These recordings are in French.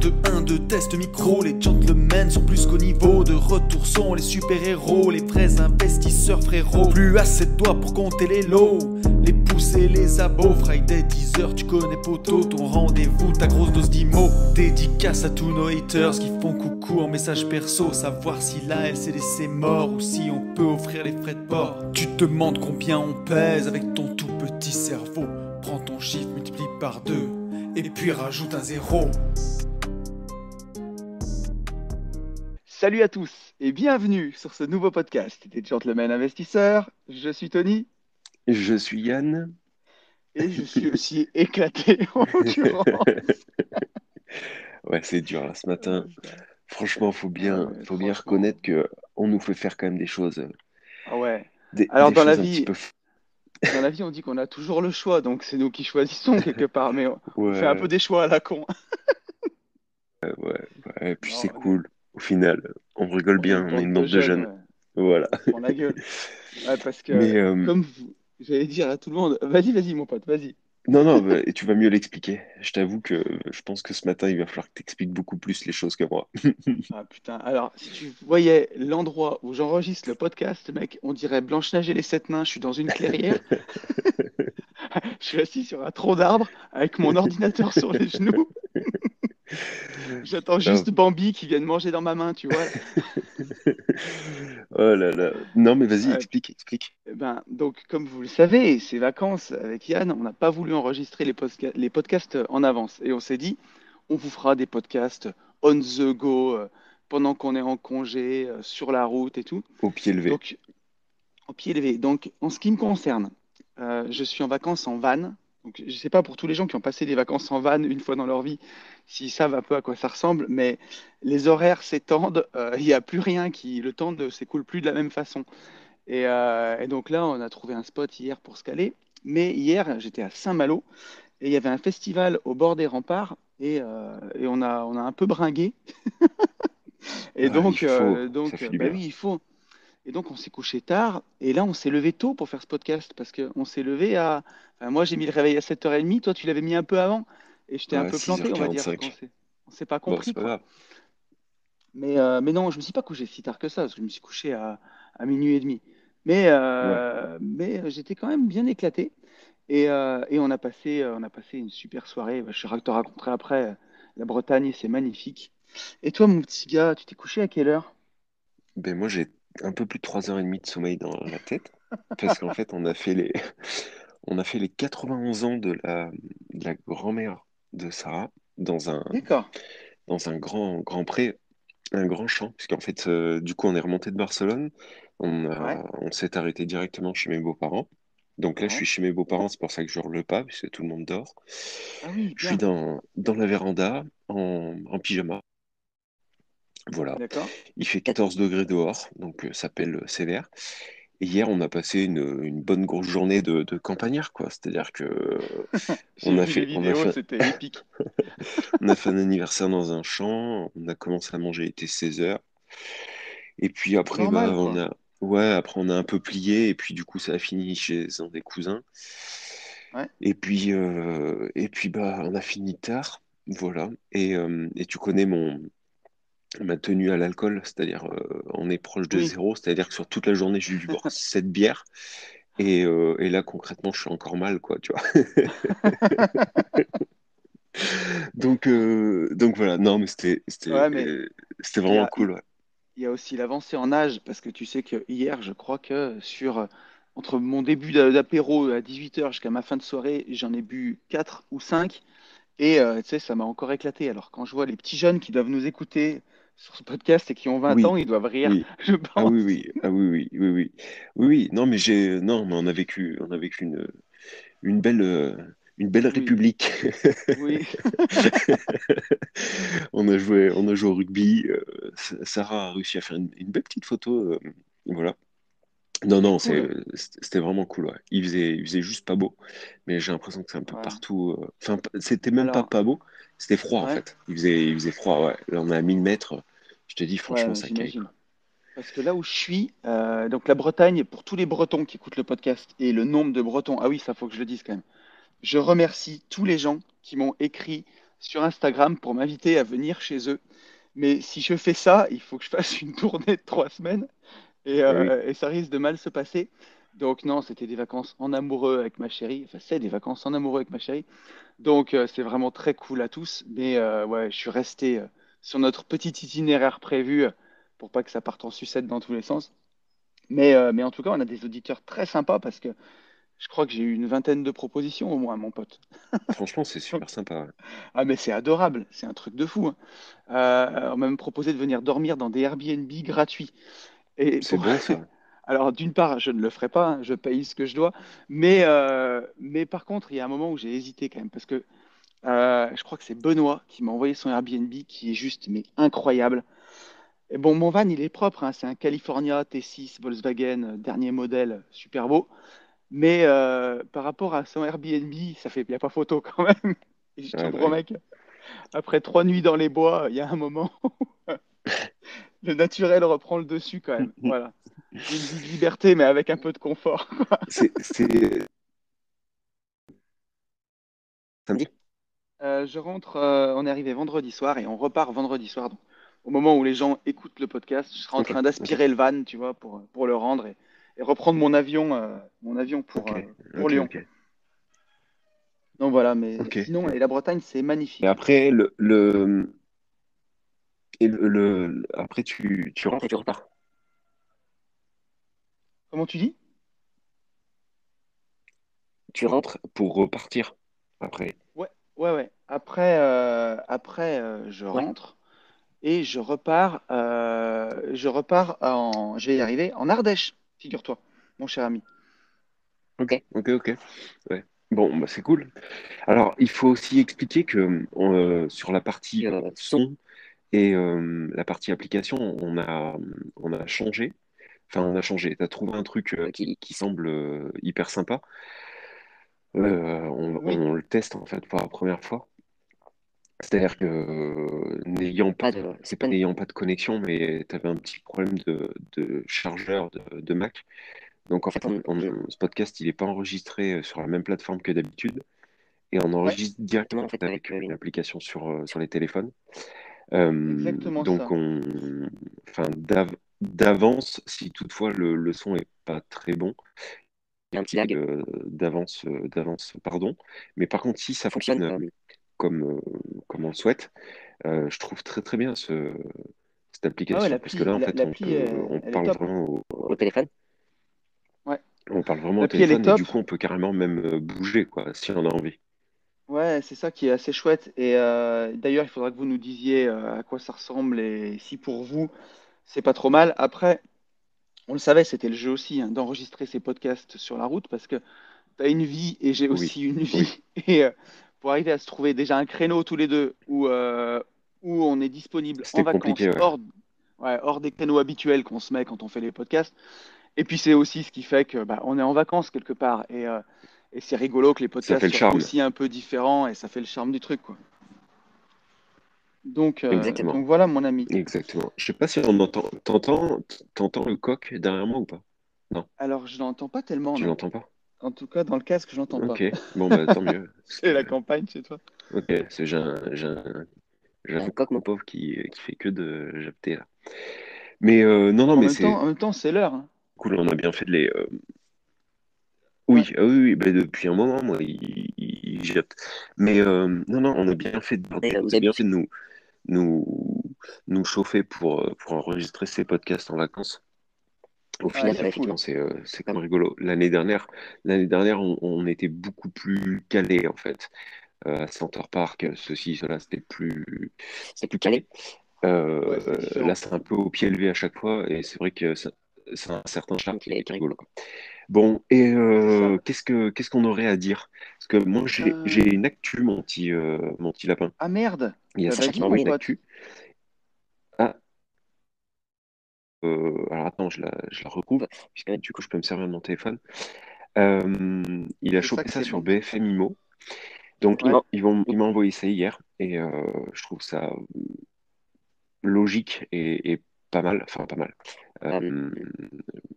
2 test micro, les gentlemen sont plus qu'au niveau. De retour sont les super-héros, les vrais investisseurs frérot. Plus assez de doigts pour compter les lots, les pouces et les abos. Friday 10h, tu connais poto, ton rendez-vous, ta grosse dose d'IMO. Dédicace à tous nos haters qui font coucou en message perso. Savoir si la LCD c'est mort ou si on peut offrir les frais de port. Tu te demandes combien on pèse avec ton tout petit cerveau. Prends ton chiffre, multiplie par 2 et puis rajoute un 0. Salut à tous et bienvenue sur ce nouveau podcast des Gentlemen Investisseurs. Je suis Tony Je suis Yann. et je suis aussi éclaté en l'occurrence. Ouais, c'est dur là ce matin. Franchement, Ah ouais, faut bien franchement. reconnaître que on nous fait faire quand même Ah ouais. Alors des choses un petit peu. dans la vie, on dit qu'on a toujours le choix, donc c'est nous qui choisissons quelque part, mais on fait un peu Ouais, des choix à la con. ouais, ouais. Et puis c'est Non, nous, cool. Au final, on rigole on est bien. une On est bande une de bande de jeunes, jeunes. ouais. Voilà. On se prend la gueule. Ouais, parce Mais que j'allais dire à tout le monde, vas-y mon pote, vas-y. non, non. Et tu vas mieux l'expliquer. Je t'avoue que je pense que ce matin, il va falloir que tu expliques beaucoup plus les choses que moi. Ah putain, alors si tu voyais l'endroit où j'enregistre le podcast, mec, on dirait Blanche-Neige et les 7 nains, je suis dans une clairière, je suis assis sur un tronc d'arbre avec mon ordinateur sur les genoux, j'attends Ah, juste Bambi qui vienne manger dans ma main, tu vois. oh là là. Non, mais vas-y, Ouais, explique, explique. donc comme vous le savez, ces vacances avec Yann, on n'a pas voulu enregistrer les podcasts en avance et on s'est dit, on vous fera des podcasts on the go pendant qu'on est en congé, sur la route et tout. Au pied levé. Donc au pied levé. Donc, en ce qui me concerne, je suis en vacances en van. Donc, je ne sais pas pour tous les gens qui ont passé des vacances en van une fois dans leur vie, s'ils savent un peu à quoi ça ressemble, mais les horaires s'étendent. Il n'y a plus rien le temps ne s'écoule plus de la même façon. Et donc là, on a trouvé un spot hier pour se caler. Mais hier, j'étais à Saint-Malo et il y avait un festival au bord des remparts et on a un peu bringué. Et Ah, il donc, faut. Ça fait du bah bien. oui, il faut. Et donc, on s'est couché tard. Et là, on s'est levé tôt pour faire ce podcast parce qu'on s'est levé à. Enfin, moi, j'ai mis le réveil à 7h30. Toi, tu l'avais mis un peu avant. Et j'étais un Ouais, peu planté, on va dire. Donc, 6h45. on s'est pas Bon, compris, c'est pas quoi. grave. Mais non, je me suis pas couché si tard que ça parce que je me suis couché à minuit et demi. Mais, Ouais. j'étais quand même bien éclaté. Et on a passé une super soirée. Bah, je te raconterai après. La Bretagne, c'est magnifique. Et toi, mon petit gars, tu t'es couché à quelle heure? Ben moi, j'ai un peu plus de 3h30 de sommeil dans la tête. Parce qu'en fait, on a fait les 91 ans de la grand-mère de Sarah dans D'accord. dans un grand pré, un grand champ. Puisqu'en fait, du coup, on est remonté de Barcelone. Ouais. On s'est arrêté directement chez mes beaux-parents. Donc là, je suis Ouais. chez mes beaux-parents, c'est pour ça que je hurle pas, puisque tout le monde dort. Ah oui, Je suis bien. dans la véranda, en pyjama. Voilà. D'accord. Il fait 14 degrés dehors, donc ça pèle sévère. Et hier, on a passé une bonne grosse journée de campagnard, quoi. C'est-à-dire que J'ai vu les vidéos, c'était épique. on a fait un anniversaire dans un champ, on a commencé à manger, il était 16h. Et puis après, bah, Normal, quoi. ouais, après, on a un peu plié, et puis du coup, ça a fini chez un des cousins. Ouais. Et puis, bah, on a fini tard, voilà. Et tu connais ma tenue à l'alcool, c'est-à-dire on est proche de Oui. zéro, c'est-à-dire que sur toute la journée, j'ai dû boire 7 bières. Et là, concrètement, je suis encore mal, quoi, tu vois. Donc voilà, non, mais Ouais, mais c'était il y vraiment a, il cool, ouais. y a aussi l'avancée en âge, parce que tu sais que hier, je crois que entre mon début d'apéro à 18h jusqu'à ma fin de soirée, j'en ai bu 4 ou 5, et tu sais, ça m'a encore éclaté. Alors, quand je vois les petits jeunes qui doivent nous écouter sur ce podcast et qui ont 20 ans, Oui, ils doivent rire, oui. je Ah oui, pense. oui, ah oui, oui, oui, oui. Oui, oui, non, mais non, mais on a vécu une belle Oui, république. oui. On a joué au rugby. Sarah a réussi à faire une belle petite photo. Voilà. Non, C'est non, cool. c'était vraiment cool, ouais. Il faisait juste pas beau, mais j'ai l'impression que c'est un peu Ouais. partout. Enfin, c'était même Alors, pas beau, c'était froid en ouais, fait. Il faisait froid, ouais. Là, on est à 1000 mètres. Je te dis, franchement, ouais, ça caille, j'imagine. quoi. Parce que là où je suis, donc la Bretagne, pour tous les Bretons qui écoutent le podcast et le nombre de Bretons, ah oui, ça faut que je le dise quand même. Je remercie tous les gens qui m'ont écrit sur Instagram pour m'inviter à venir chez eux. Mais si je fais ça, il faut que je fasse une tournée de 3 semaines Eh oui, et ça risque de mal se passer. Donc non, c'était des vacances en amoureux avec ma chérie. Enfin, c'est des vacances en amoureux avec ma chérie. Donc c'est vraiment très cool à tous. Mais ouais, je suis resté sur notre petit itinéraire prévu pour pas que ça parte en sucette dans tous les sens. Mais en tout cas, on a des auditeurs très sympas parce que je crois que j'ai eu une vingtaine de propositions au moins, mon pote. franchement, c'est Donc, super sympa. Ouais. ah mais c'est adorable, c'est un truc de fou, hein. On m'a même proposé de venir dormir dans des Airbnb gratuits. Et C'est pour... bon ça. Alors d'une part, je ne le ferai pas, hein, je paye ce que je dois. Mais par contre, il y a un moment où j'ai hésité quand même parce que je crois que c'est Benoît qui m'a envoyé son Airbnb qui est juste mais incroyable. Et bon, mon van, il est propre, hein, c'est un California T6 Volkswagen, dernier modèle, super beau. Mais par rapport à son Airbnb, ça fait, il n'y a pas photo quand même. Et je te Ouais, bah promets oui. que après 3 nuits dans les bois, il y a un moment où le naturel reprend le dessus quand même. Voilà. Une vie de liberté, mais avec un peu de confort. C'est samedi? Je rentre, on est arrivé vendredi soir et on repart vendredi soir. Donc, au moment où les gens écoutent le podcast, je serai en Ok, train ok, d'aspirer le van, tu vois, pour le rendre et reprendre mon avion ok, pour ok, Lyon. ok, Donc voilà, mais ok. sinon, et la Bretagne, c'est Et magnifique. après, après tu rentres et tu repars. Comment tu dis? Tu rentres pour repartir après. Ouais, ouais, ouais. Après je Ouais. rentre et je repars je vais y arriver, en Ardèche, figure-toi, mon cher ami. Ok, ok, ok. Ouais. Bon, bah c'est cool. Alors, il faut aussi expliquer que sur la partie son et la partie application, on a changé. Enfin, on a changé. Tu as trouvé un truc qui semble hyper sympa. Oui, On le teste en fait pour la première fois. C'est-à-dire que n'ayant pas c'est pas n'ayant pas de connexion, mais tu avais un petit problème de chargeur de Mac. Donc en fait, ce podcast, il n'est pas enregistré sur la même plateforme que d'habitude. Et on ouais, enregistre directement en fait avec une application sur les téléphones. exactement Donc ça. enfin, d'avance, si toutefois le son est pas très bon, il y a un petit lag d'avance, pardon. Mais par contre, si ça fonctionne comme, comme on le souhaite, je trouve très très bien cette Ah ouais, application. Parce que l'appli, là, en fait, l'appli, on elle est parle top. vraiment au téléphone. Ouais, On parle vraiment au l'appli, elle est téléphone et top. du coup, on peut carrément même bouger, quoi, si on a envie. Ouais, c'est ça qui est assez chouette. Et d'ailleurs, il faudra que vous nous disiez à quoi ça ressemble et si pour vous, c'est pas trop mal. Après, on le savait, c'était le jeu aussi, hein, d'enregistrer ces podcasts sur la route parce que tu as une vie et j'ai Oui, aussi une oui, vie. Et pour arriver à se trouver déjà un créneau tous les deux où on est disponible en c'était compliqué, vacances ouais. hors des créneaux habituels qu'on se met quand on fait les podcasts. Et puis c'est aussi ce qui fait que bah, on est en vacances quelque part et c'est rigolo que les Ça fait podcasts le soient charme. aussi un peu différents et ça fait le charme du truc, quoi. Exactement. Donc voilà mon ami. Exactement. Je sais pas si on entend. T'entends le coq derrière moi ou pas? Non, Alors je l'entends pas tellement, tu non. l'entends pas? En tout cas dans le casque je l'entends pas. Ok, bon bah tant mieux. Parce C'est que, la campagne chez toi. ok, parce que j'ai un coq, mon pauvre, qui fait que de japter là. Mais non, non, mais c'est En même temps c'est l'heure, hein. cool, on a bien fait de les. Ouais. Oui, ah oui, oui, bah, depuis un moment, moi, il jappent. Mais non, non, on a bien fait vous avez bien fait de nous, nous chauffer pour enregistrer ces podcasts en vacances. Au Ouais, final, c'est cool. effectivement, c'est quand même rigolo. L'année dernière, on était beaucoup plus calé en fait. À Center Park, ceci, cela, c'était plus calé. Ouais, c'est Là, différent. c'est un peu au pied levé à chaque fois, et c'est vrai que ça a un certain charme qui est rigolo, quoi. Bon, et C'est ça. qu'est-ce qu'on aurait à dire? Parce que moi, j'ai Euh, une actu, mon petit lapin. Ah merde. Il y a Sacha qui Vas-y m'a mon envoyé une pote. actu. Ah, alors attends, je la recouvre, puisque du coup, je peux me servir de mon téléphone. Il a C'est ça chopé que ça c'est sur bon. BFM IMO. Donc, Ouais. il m'a envoyé ça hier, et je trouve ça logique et pas mal, enfin pas mal.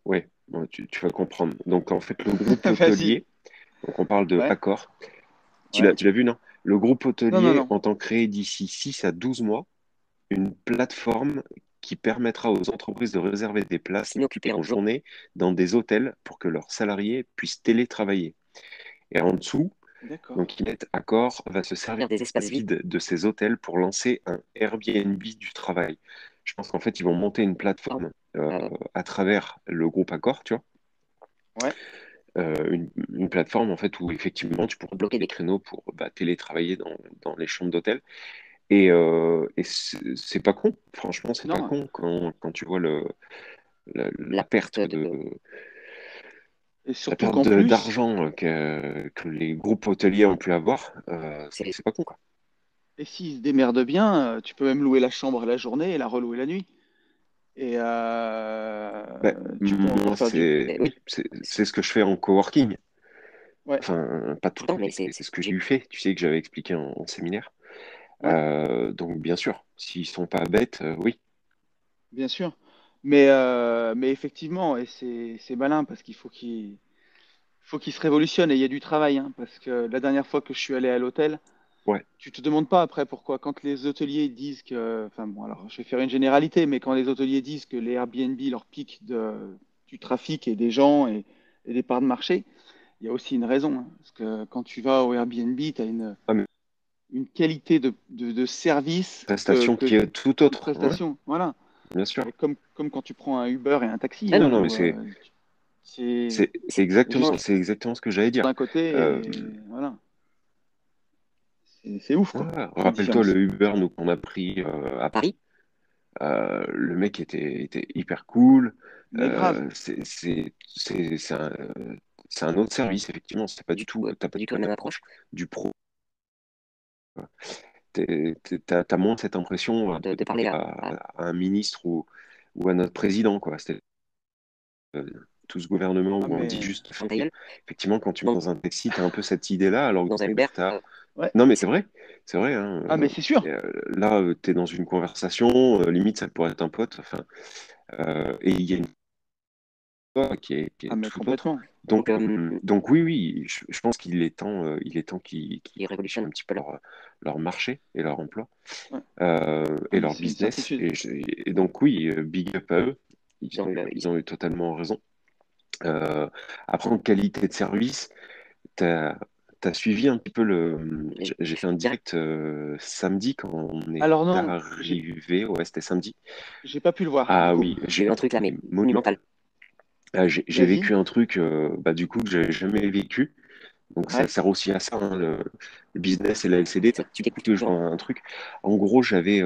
Ouais, bon, tu vas comprendre. Donc, en fait, le groupe Vas-y. hôtelier, donc on parle de Ouais. Accor. Ouais. Tu l'as vu, non? Le groupe Non, non, hôtelier non. entend créer d'ici 6 à 12 mois une plateforme qui permettra aux entreprises de réserver des places inoccupées en journée dans des hôtels pour que leurs salariés puissent télétravailler. Et en dessous, D'accord. donc Inet Accor va se servir des espaces vides de ces hôtels pour lancer un Airbnb du travail. Je pense qu'en fait, ils vont monter une plateforme à travers le groupe Accor, tu vois, Ouais. une plateforme en fait où effectivement tu pourras bloquer des créneaux pour télétravailler dans les chambres d'hôtel. Et c'est pas con, franchement, c'est pas Non. con quand tu vois la perte Et la surtout perte qu'en plus, d'argent que les groupes hôteliers ont pu avoir, c'est pas con, quoi. et s'ils se démerdent bien, tu peux même louer la chambre la journée et la relouer la nuit. Et Ben, tu peux encore moi, faire du. oui, c'est ce que je fais en coworking. Ouais, Enfin, pas tout le temps, mais c'est ce que j'ai eu fait. Tu sais que j'avais expliqué en séminaire. ouais, Donc, bien sûr, s'ils sont pas bêtes, oui. bien sûr. Mais effectivement, et c'est malin parce qu'il faut qu'il se révolutionne et il y a du travail, hein, parce que la dernière fois que je suis allé à l'hôtel, Ouais. tu te demandes pas après pourquoi. Quand les hôteliers disent que, enfin bon, alors je vais faire une généralité, mais quand les hôteliers disent que les Airbnb leur piquent du trafic et des gens et des parts de marché, il y a aussi une raison, hein. Parce que quand tu vas au Airbnb, tu as Ah, mais une qualité de service prestation qui est tout de autre. Ouais, prestation. Voilà. bien sûr. Et comme quand tu prends un Uber et un taxi, Ah non, hein, non, mais où c'est c'est juste c'est exactement ce que j'allais dire. d'un côté Euh, et voilà. C'est ouf, quoi, voilà. la Rappelle-toi le différence. Uber nous qu'on a pris à Paris. Le mec était hyper cool. Mais grave. C'est un autre service, effectivement. C'est pas du tout, t'as pas du tout la même approche du pro. T'as moins cette impression de parler à un ministre ou à notre président, quoi. C'était tout ce gouvernement Ah, où on dit mais juste ferme ta gueule. Effectivement, quand tu montes dans un taxi, t'as un peu cette idée-là, alors que dans un Uber, ouais. non, mais c'est vrai, hein, Ah, mais c'est sûr. là, t'es dans une conversation, limite, ça pourrait être un pote, enfin, et il y a une voix qui Ah, est mais tout autre. complètement. Donc oui, oui, je pense qu'il est temps qu'ils révolutionnent un petit peu leur marché et leur emploi Ouais. Ah, et mais leur c'est une business. certitude. Et donc oui, big up à eux. Ils ont eu totalement raison. Euh, Après, en qualité de service, t'as, t'as suivi un petit peu j'ai fait un direct samedi quand on est Alors non, arrivé. Ouais, c'était samedi. j'ai pas pu le voir, du Ah coup. oui, j'ai eu un truc là, mais monumental. J'ai Vas-y. vécu un truc du coup que j'avais jamais vécu. Donc ça Ouais. sert aussi à ça, hein, le business et la LCD. Tu découvres toujours un truc. En gros, j'ai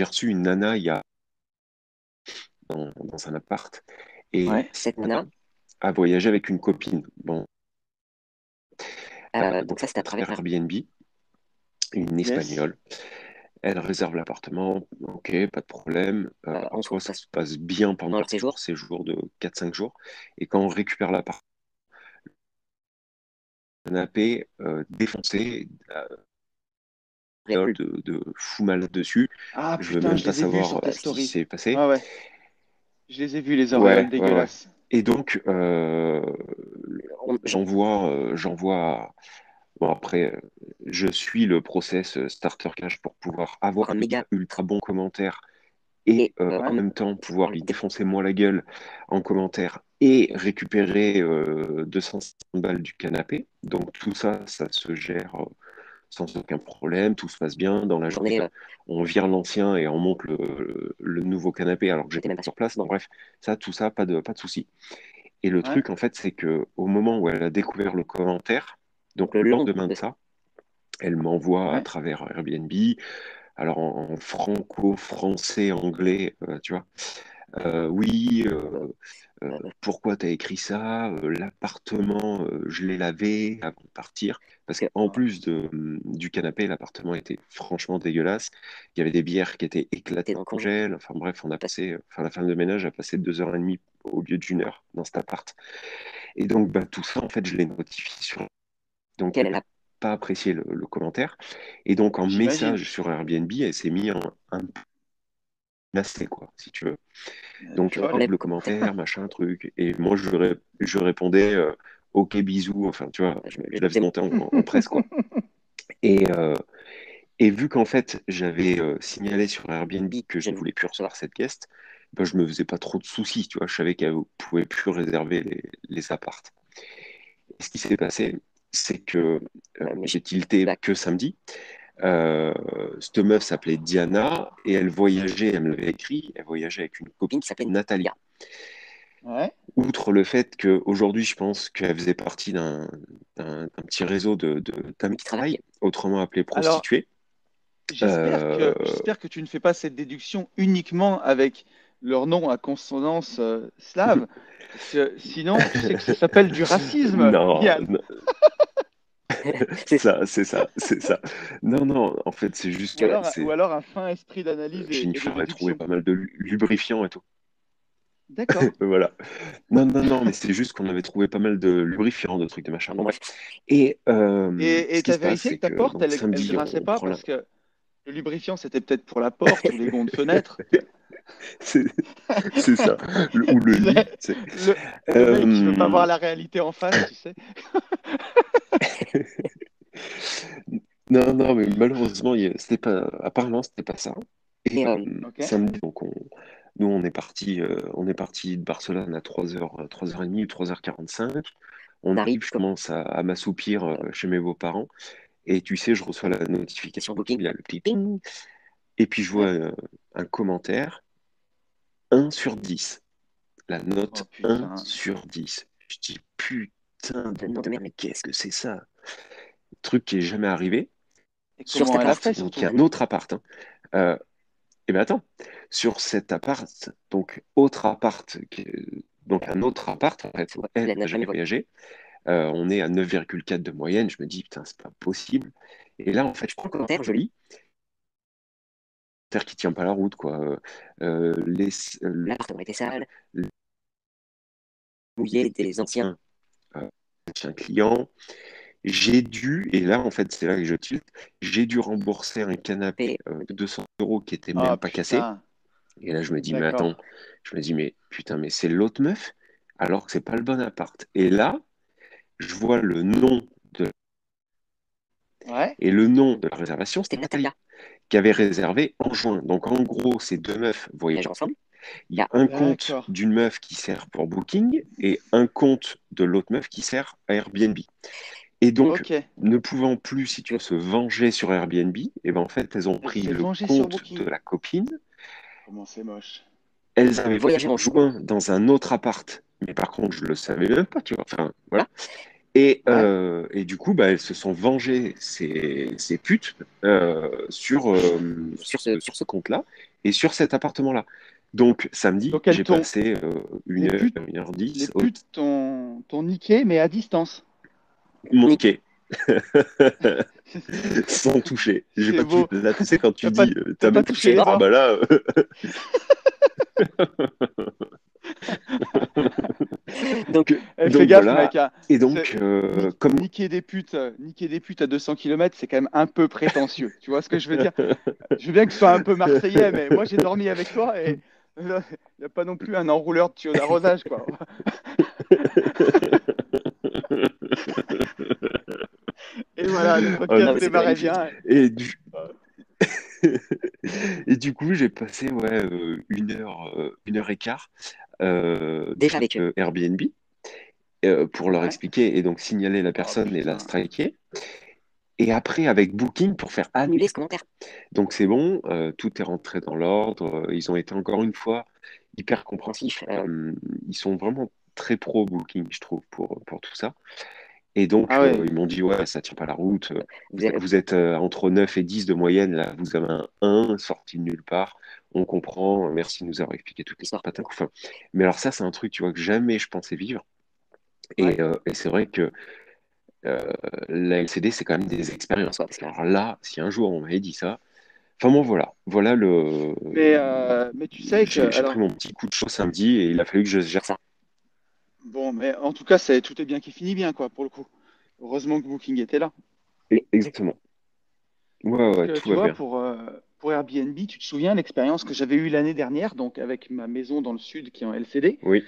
reçu une nana dans un appart. Et Ouais. cette nana a voyagé avec une copine. Bon, donc ça, c'était à travers Airbnb, une Yes. Espagnole. Elle réserve l'appartement, ok, pas de problème. En soi, ça se passe bien pendant leur séjour de 4 5 jours. Et quand on récupère l'appart, le canapé défoncé, de fou malade dessus. Ah Je veux putain, même je pas les ai vus sur savoir tes ce qui stories. s'est passé. Ouais, ouais. Je les ai vus, les auréoles Ouais, ouais, ouais. dégueulasses. Et donc, j'envoie. Bon, après, je suis le process Starter Cash pour pouvoir avoir un méga ultra bon commentaire et en Ouais. même temps pouvoir lui défoncer moi la gueule en commentaire et récupérer 250 balles du canapé. Donc tout ça, ça se gère sans aucun problème, tout se passe bien. Dans la journée, on vire l'ancien et on monte le nouveau canapé alors que j'étais même pas sur place. Donc bref, tout ça, pas de souci. Et le Ouais. truc, en fait, c'est que au moment où elle a découvert le commentaire, donc le lendemain de ça, elle m'envoie à Ouais. travers Airbnb, alors en franco, français, anglais, tu vois. Oui, pourquoi tu as écrit ça? L'appartement, je l'ai lavé avant de partir. Parce qu'en plus du canapé, l'appartement était franchement dégueulasse. Il y avait des bières qui étaient éclatées dans le congèle. Enfin bref, la femme de ménage a passé 2 heures et demie au lieu d'1 heure dans cet appart. Et donc, tout ça, en fait, je l'ai notifié sur. Donc, elle n'a pas apprécié le commentaire. Et donc, en J'imagine. message sur Airbnb, elle s'est mis un menacé, quoi, si tu veux. Donc, Folle. enlève le commentaire, machin, truc. Et moi, je répondais, OK, bisous. Enfin, tu vois, je la faisais monter en presse, quoi. Et, euh, et vu qu'en fait, j'avais signalé sur Airbnb que je ne voulais plus recevoir cette guest, ben, je me faisais pas trop de soucis, tu vois. Je savais qu'elle ne pouvait plus réserver les appartes. Et ce qui s'est passé, c'est que j'ai tilté que samedi. Euh, Cette meuf s'appelait Diana et elle voyageait, elle me l'avait écrit, elle voyageait avec une copine qui s'appelait Nathalie. Ouais. Outre le fait qu'aujourd'hui, je pense qu'elle faisait partie d'un petit réseau d'amis qui travaillent, autrement appelé Alors, prostituées. j'espère Euh, j'espère que tu ne fais pas cette déduction uniquement avec leur nom à consonance slave, parce que sinon, tu sais que ça s'appelle du racisme, non, Yann. non, c'est ça. Non, non, en fait, c'est juste que Ou alors un fin esprit d'analyse chez et de Niffler, on a trouvé déduction. pas mal de lubrifiants et tout. D'accord. Voilà. Non, non, non, mais c'est juste qu'on avait trouvé pas mal de lubrifiants, de trucs, de machin. Bon, bref. Et Et ce qui tu as se passe, vérifié c'est que ta que porte, donc elle samedi, grinçait on pas prend la. parce que le lubrifiant, c'était peut-être pour la porte ou les gonds de fenêtre. C'est c'est ça. Ou le Tu sais, lit, tu sais. le mec qui veut pas Euh, voir la réalité en face, tu sais. Non, non, mais malheureusement, c'était pas. Apparemment, c'était pas ça. Et Ok. samedi, donc nous, on est parti de Barcelone à 3h, 3h30 ou 3h45. On arrive, je commence à m'assoupir chez mes beaux-parents. Et tu sais, je reçois la notification Booking, il y a le petit ping. Et puis je vois Ouais. un commentaire 1/10. La Oh note un putain. sur 10. Je dis putain de nom de merde, mais qu'est-ce que c'est ça? Truc qui est jamais arrivé. Et Sur comment cet elle a appart, fait donc il y surtout? a un autre appart, hein. Euh, et bien attends, sur cet appart, donc autre appart, donc un autre appart, en fait, elle n'a jamais voyagé. On est à 9,4 de moyenne. Je me dis, putain, c'est pas possible. Et là, en fait, je prends le commentaire, je lis, qui tient pas la route, quoi. L'appartement était sale, mouillé des anciens clients. J'ai dû, et là, en fait, c'est là que je tilte, j'ai dû rembourser un canapé de 200 € qui était Oh même pas cassé. putain. Et là, je me dis, mais D'accord. attends, je me dis, mais putain, mais c'est l'autre meuf, alors que c'est pas le bon appart. Et là, je vois le nom Ouais. et le nom de la réservation, c'était Natalia, qui avait réservé en juin. Donc, en gros, ces deux meufs voyagent ensemble. Il y a un compte D'accord. d'une meuf qui sert pour Booking et un compte de l'autre meuf qui sert à Airbnb. Et donc, Ok. ne pouvant plus, si tu veux, se venger sur Airbnb, et ben en fait, elles ont Elle pris s'est le vengée sur compte de Booking. la copine. Comment c'est moche. Elles avaient voyagé en juin dans un autre appart, mais par contre, je le savais même pas, tu vois. Enfin, voilà. Ouais. Et du coup, bah, elles se sont vengées, ces putes, sur ce compte-là et sur cet appartement-là. Donc, samedi, Donc elles j'ai t'ont. passé Les une heure, putes, 1h10 au les putes t'ont niqué, mais à distance. Montquet, sans toucher. J'ai C'est pas touché. beau. Là, tu sais, quand tu T'as pas, dis t'as t'as pas même touché touché les les bras, ah doigts. bah là. donc, Eh, fais donc gaffe, voilà. mec, hein. Et donc, comme. Niquer des putes à 200 km, c'est quand même un peu prétentieux. Tu vois ce que je veux dire? Je veux bien que ce soit un peu marseillais, mais moi j'ai dormi avec toi et il n'y a pas non plus un enrouleur de tuyaux d'arrosage, quoi. Et voilà, le Oh non, podcast mais c'était démarrait magnifique. bien. Et du coup, j'ai passé ouais, 1 heure et quart déjà avec Airbnb pour leur Ouais. expliquer et donc signaler la Oh personne et la putain. striker. Et après, avec Booking pour faire annuler ce commentaire. Donc c'est bon, tout est rentré dans l'ordre. Ils ont été encore une fois hyper compréhensifs. Ils sont vraiment très pro Booking, je trouve, pour tout ça. Et donc, Ah ouais. ils m'ont dit, ouais, ça tient pas la route. Vous êtes entre 9 et 10 de moyenne, là, vous avez un 1 sorti de nulle part. On comprend, merci de nous avoir expliqué toute l'histoire, patin couffin. Mais alors ça, c'est un truc, tu vois, que jamais je pensais vivre. Ouais. Et c'est vrai que la LCD, c'est quand même des expériences, quoi. Parce que alors là, si un jour on m'avait dit ça, enfin bon, voilà Mais tu sais que, j'ai pris alors, mon petit coup de chaud samedi et il a fallu que je gère ça. bon, mais en tout cas, tout est bien qui finit bien, quoi, pour le coup. Heureusement que Booking était là. Exactement. Ouais, Parce ouais, que tout tu va vois, bien. pour Airbnb, tu te souviens l'expérience que j'avais eue l'année dernière, donc avec ma maison dans le sud qui est en LCD, Oui.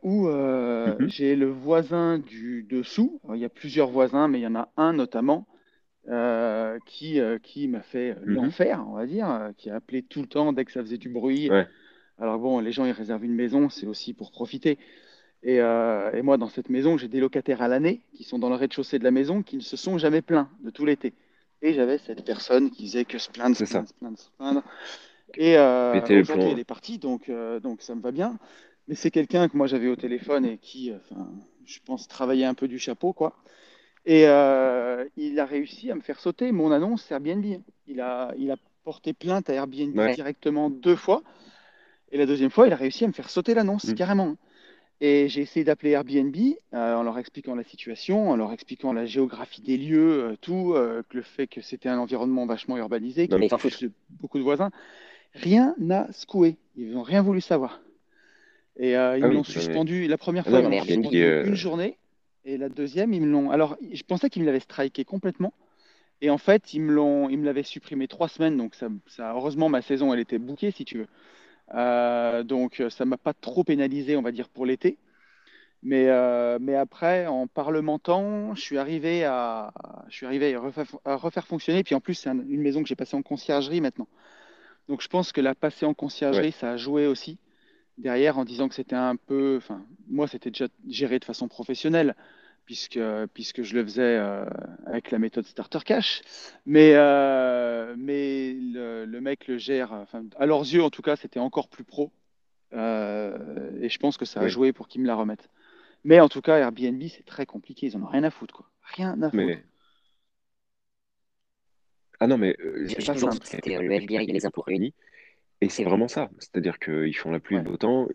où Mhm. j'ai le voisin du dessous. Alors, il y a plusieurs voisins, mais il y en a un notamment. qui m'a fait Mhm. l'enfer, on va dire, qui a appelé tout le temps dès que ça faisait du bruit. Ouais, Alors bon, les gens, ils réservent une maison, c'est aussi pour profiter. Et moi, dans cette maison, j'ai des locataires à l'année qui sont dans le rez-de-chaussée de la maison qui ne se sont jamais plaints de tout l'été. Et j'avais cette personne qui faisait que se plaindre, se c'est ça. plaindre, se plaindre, se plaindre. Et Péter les aujourd'hui, elle plombs. est partie, donc ça me va bien. Mais c'est quelqu'un que moi j'avais au téléphone et qui, enfin, je pense, travaillait un peu du chapeau, quoi. Et il a réussi à me faire sauter mon annonce Airbnb. Il a porté plainte à Airbnb Ouais. directement 2 fois. Et la deuxième fois, il a réussi à me faire sauter l'annonce, Mm. carrément. Et j'ai essayé d'appeler Airbnb en leur expliquant la situation, en leur expliquant la géographie des lieux, tout, que le fait que c'était un environnement vachement urbanisé, Non, qu'il y mais avait ils s'en foutent. beaucoup de voisins. Rien n'a secoué. Ils n'ont rien voulu savoir. Et ils Ah me l'ont oui, non, mais, suspendu. La première ah fois, non, ils me mais l'ont Airbnb, suspendu une journée. Et la deuxième, ils me l'ont. Alors, je pensais qu'ils me l'avaient striké complètement. Et en fait, ils me l'avaient supprimé 3 semaines. Donc, heureusement, ma saison, elle était bouquée, si tu veux. Donc, ça m'a pas trop pénalisé, on va dire, pour l'été. Mais après, en parlementant, je suis arrivé à refaire fonctionner. Puis en plus, c'est une maison que j'ai passée en conciergerie maintenant. Donc, je pense que la passer en ouais. conciergerie, ça a joué aussi derrière en disant que c'était un peu, enfin, moi, c'était déjà géré de façon professionnelle, puisque je le faisais avec la méthode Starter Cash. Mais le mec le gère, enfin, à leurs yeux, en tout cas, c'était encore plus pro. Et je pense que ça a Ouais. joué pour qu'ils me la remettent. Mais en tout cas, Airbnb, c'est très compliqué. Ils en ont rien à foutre, quoi. Rien à foutre. Mais, ah non, mais C'est j'ai pas toujours dit simple. que c'était le FBI et les impôts réunis. Et c'est vraiment ça. C'est-à-dire qu'ils font la pluie et Ouais. le beau temps.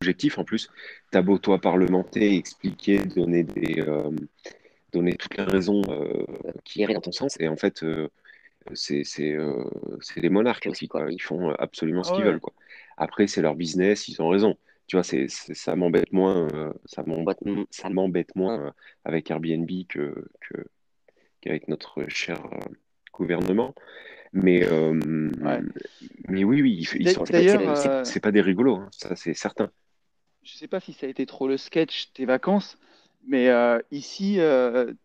Objectif en plus, t'as beau toi parlementer, expliquer, donner toutes les raisons qui iraient dans ton sens. Et en fait, c'est c'est euh, c'est des monarques aussi, quoi. Ils font absolument ce Ah qu'ils veulent, ouais. quoi. Après, c'est leur business, ils ont raison. Tu vois, ça m'embête moins, ça m'embête moins avec Airbnb qu'avec notre cher gouvernement. Mais, euh, Ouais. mais oui, oui, ils sont, D'ailleurs, c'est pas des rigolos, hein, ça c'est certain. je sais pas si ça a été trop le sketch tes vacances, mais ici,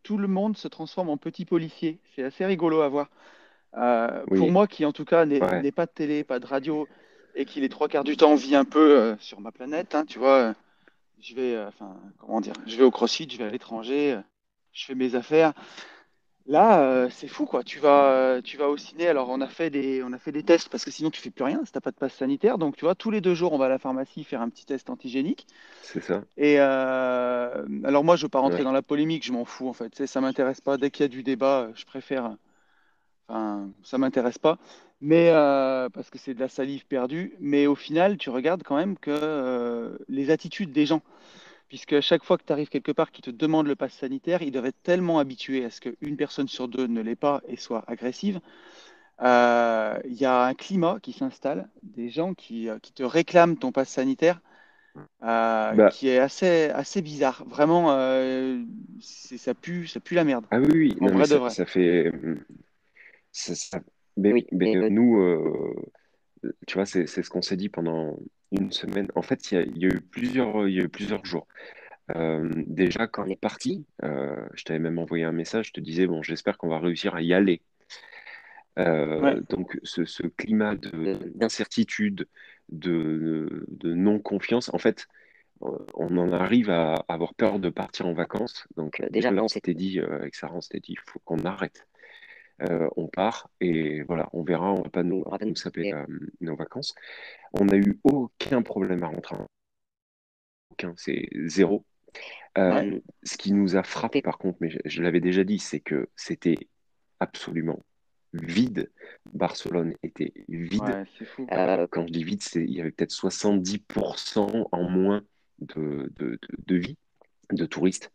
tout le monde se transforme en petit policier. C'est assez rigolo à voir. Pour Oui, moi, qui en tout cas ouais, n'ai pas de télé, pas de radio, et qui les 3 quarts du temps vit un peu sur ma planète, hein, tu vois, je vais, enfin, comment dire, je vais au CrossFit, je vais à l'étranger, je fais mes affaires. Là, c'est fou, quoi. Tu vas au ciné. Alors, on a fait des tests parce que sinon, tu fais plus rien si t'as pas de passe sanitaire. Donc, tu vois, tous les 2 jours, on va à la pharmacie faire un petit test antigénique. c'est ça. Et alors, moi, je veux pas rentrer Ouais. dans la polémique. Je m'en fous, en fait. Tu sais, ça m'intéresse pas. Dès qu'il y a du débat, je préfère. Enfin, ça m'intéresse pas. Mais parce que c'est de la salive perdue. Mais au final, tu regardes quand même que les attitudes des gens. Puisque à chaque fois que tu arrives quelque part qui te demande le pass sanitaire, ils doivent être tellement habitués à ce qu'une personne sur deux ne l'ait pas et soit agressive. Il y a un climat qui s'installe, des gens qui te réclament ton pass sanitaire, Bah, qui est assez bizarre. Vraiment, ça pue la merde, ah oui, oui, en non, mais vrai de ça, vrai. ça fait. Mais oui, mais nous, tu vois, c'est ce qu'on s'est dit pendant une semaine. En fait, il y a eu plusieurs jours. Déjà, quand on est parti, je t'avais même envoyé un message, je te disais, bon, j'espère qu'on va réussir à y aller. Ouais, Donc, ce climat d'incertitude, de non-confiance, en fait, on en arrive à avoir peur de partir en vacances. Donc, déjà, là, on s'était dit, avec Sarah, on s'était dit, il faut qu'on arrête. On part et voilà, on verra, on va pas nous saper nos vacances. On n'a eu aucun problème à rentrer, aucun, c'est zéro. ouais, Ce qui nous a frappé par contre, mais je l'avais déjà dit, c'est que c'était absolument vide. Barcelone était vide. ouais, c'est fou. Quand je dis vide, il y avait peut-être 70% en moins de vie, de touristes.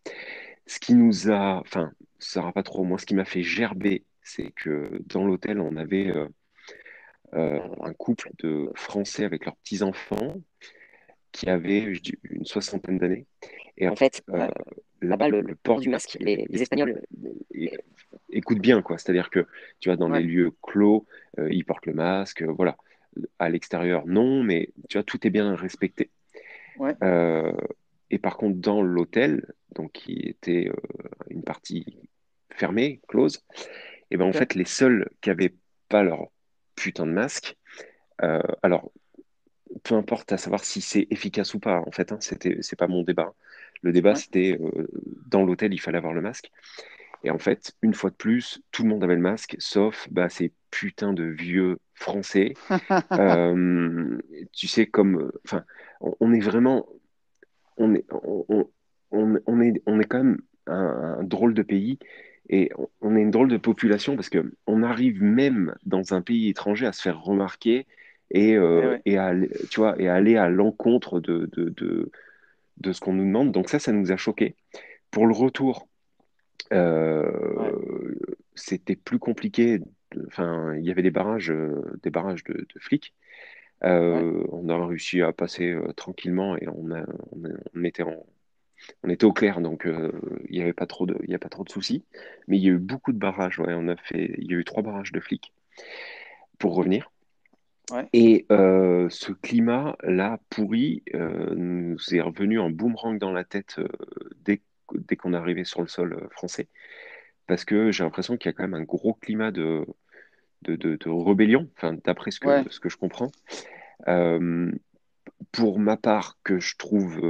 Ce qui nous a, enfin, ça sera pas trop, moi, ce qui m'a fait gerber, c'est que dans l'hôtel, on avait un couple de Français avec leurs petits-enfants qui avaient, je dis, une soixantaine d'années. Et en fait, Ouais, là-bas, le port du masque, les Espagnols écoutent bien, quoi. C'est-à-dire que, tu vois, dans les ouais, lieux clos, ils portent le masque, voilà. À l'extérieur, non, mais tu vois, tout est bien respecté. ouais, Euh, et par contre, dans l'hôtel, donc qui était une partie fermée, close. Et ben en Ok. fait, les seuls qui avaient pas leur putain de masque, alors peu importe à savoir si c'est efficace ou pas, en fait, hein, c'est pas mon débat. Le débat, Ouais. c'était dans l'hôtel, il fallait avoir le masque. Et en fait, une fois de plus, tout le monde avait le masque, sauf bah, ces putains de vieux Français. Euh, Tu sais, enfin, on est vraiment, on est quand même un drôle de pays et on est une drôle de population parce que on arrive même dans un pays étranger à se faire remarquer Eh ouais. tu vois, et à aller à l'encontre de ce qu'on nous demande. Donc ça nous a choqués. Pour le retour, Ouais. c'était plus compliqué. Enfin, il y avait des barrages de flics. Ouais. On a réussi à passer tranquillement et on était au clair, donc il n'y avait pas trop il y a pas trop de soucis. Mais il y a eu beaucoup de barrages. Ouais, il y a eu 3 barrages de flics pour revenir. Ouais. Et ce climat-là pourri nous est revenu en boomerang dans la tête dès qu'on est arrivé sur le sol français, parce que j'ai l'impression qu'il y a quand même un gros climat de rébellion, enfin, d'après Ouais. ce que je comprends. Euh, pour ma part, que je trouve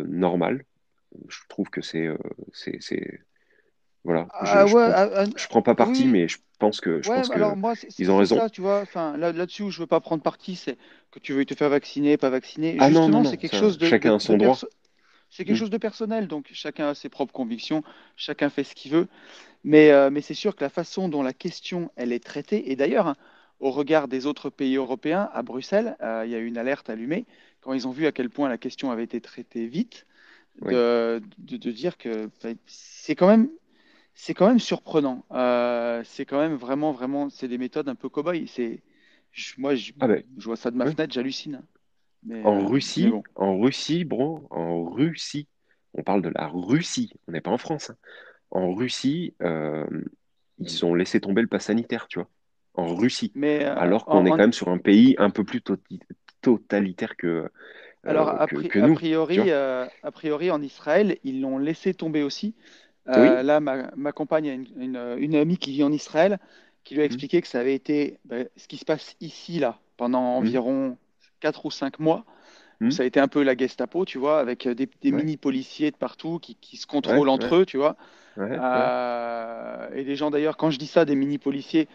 normal, je trouve que voilà, Ah ouais. je prends pas Oui, parti, oui. mais je Ouais, pense bah alors que moi, ils ont c'est raison. ça, tu vois. Enfin, là-dessus où je veux pas prendre parti, c'est que tu veux te faire vacciner, pas vacciner. Ah non, non, Justement, c'est non, quelque ça, chose chacun a son droit. c'est quelque Hmm, chose de personnel. Donc, chacun a ses propres convictions, chacun fait ce qu'il veut. Mais c'est sûr que la façon dont la question, elle est traitée, et d'ailleurs, hein, au regard des autres pays européens, à Bruxelles, il y a eu une alerte allumée quand ils ont vu à quel point la question avait été traitée vite, oui. de dire que bah, c'est quand même surprenant. C'est quand même vraiment, vraiment, c'est des méthodes un peu cow-boy. Moi, Ah ben, je vois ça de ma oui. fenêtre, j'hallucine. Mais bon. En Russie, bro, en Russie, on parle de la Russie, on n'est pas en France, hein. En Russie, ils ont laissé tomber le pass sanitaire, tu vois, en Russie, Mais alors qu'on est quand même sur un pays un peu plus totalitaire alors, que nous, tu vois. a priori, en Israël, ils l'ont laissé tomber aussi. Oui. Là, ma compagne a une amie qui vit en Israël qui lui a Hmm, expliqué que ça avait été ce qui se passe ici, là, pendant hmm, environ 4 ou 5 mois, où hmm, ça a été un peu la Gestapo, tu vois, avec des ouais, mini-policiers de partout qui se contrôlent ouais, entre ouais, eux, tu vois. ouais, ouais. Et des gens, d'ailleurs, quand je dis ça, des mini-policiers,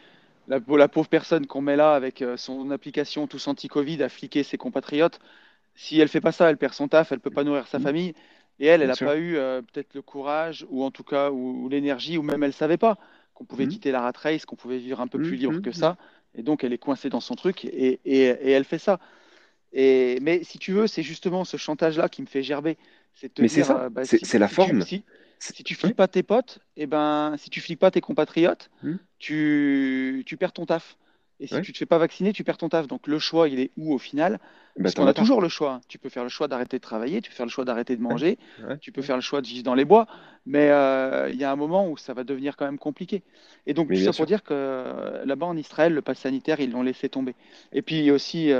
la pauvre personne qu'on met là avec son application tous anti-Covid à fliquer ses compatriotes, si elle fait pas ça, elle perd son taf, elle peut pas nourrir sa Hmm, famille. Et elle bien n'a sûr. pas eu peut-être le courage, ou en tout cas, ou l'énergie, ou même elle savait pas qu'on pouvait Hmm, quitter la rat race, qu'on pouvait vivre un peu hmm, plus libre hmm, que hmm. ça. Et donc, elle est coincée dans son truc et elle fait ça. Mais si tu veux, c'est justement ce chantage-là qui me fait gerber. C'est de te Mais c'est dire, ça, c'est la forme. si tu Ouais. fliques pas tes potes, et ben, si tu fliques pas tes compatriotes, Hmm, tu perds ton taf. Et si ouais. tu te fais pas vacciner, tu perds ton taf. Donc le choix, il est où au final? Bah, Puisqu'on t'en a as pas. toujours le choix. Tu peux faire le choix d'arrêter de travailler, tu peux faire le choix d'arrêter de Ouais, manger, ouais, tu peux ouais. faire le choix de vivre dans les bois, mais il y a un moment où ça va devenir quand même compliqué. Et donc Mais tout bien ça pour sûr. dire que là-bas en Israël, le pass sanitaire, ils l'ont laissé tomber. Et puis aussi,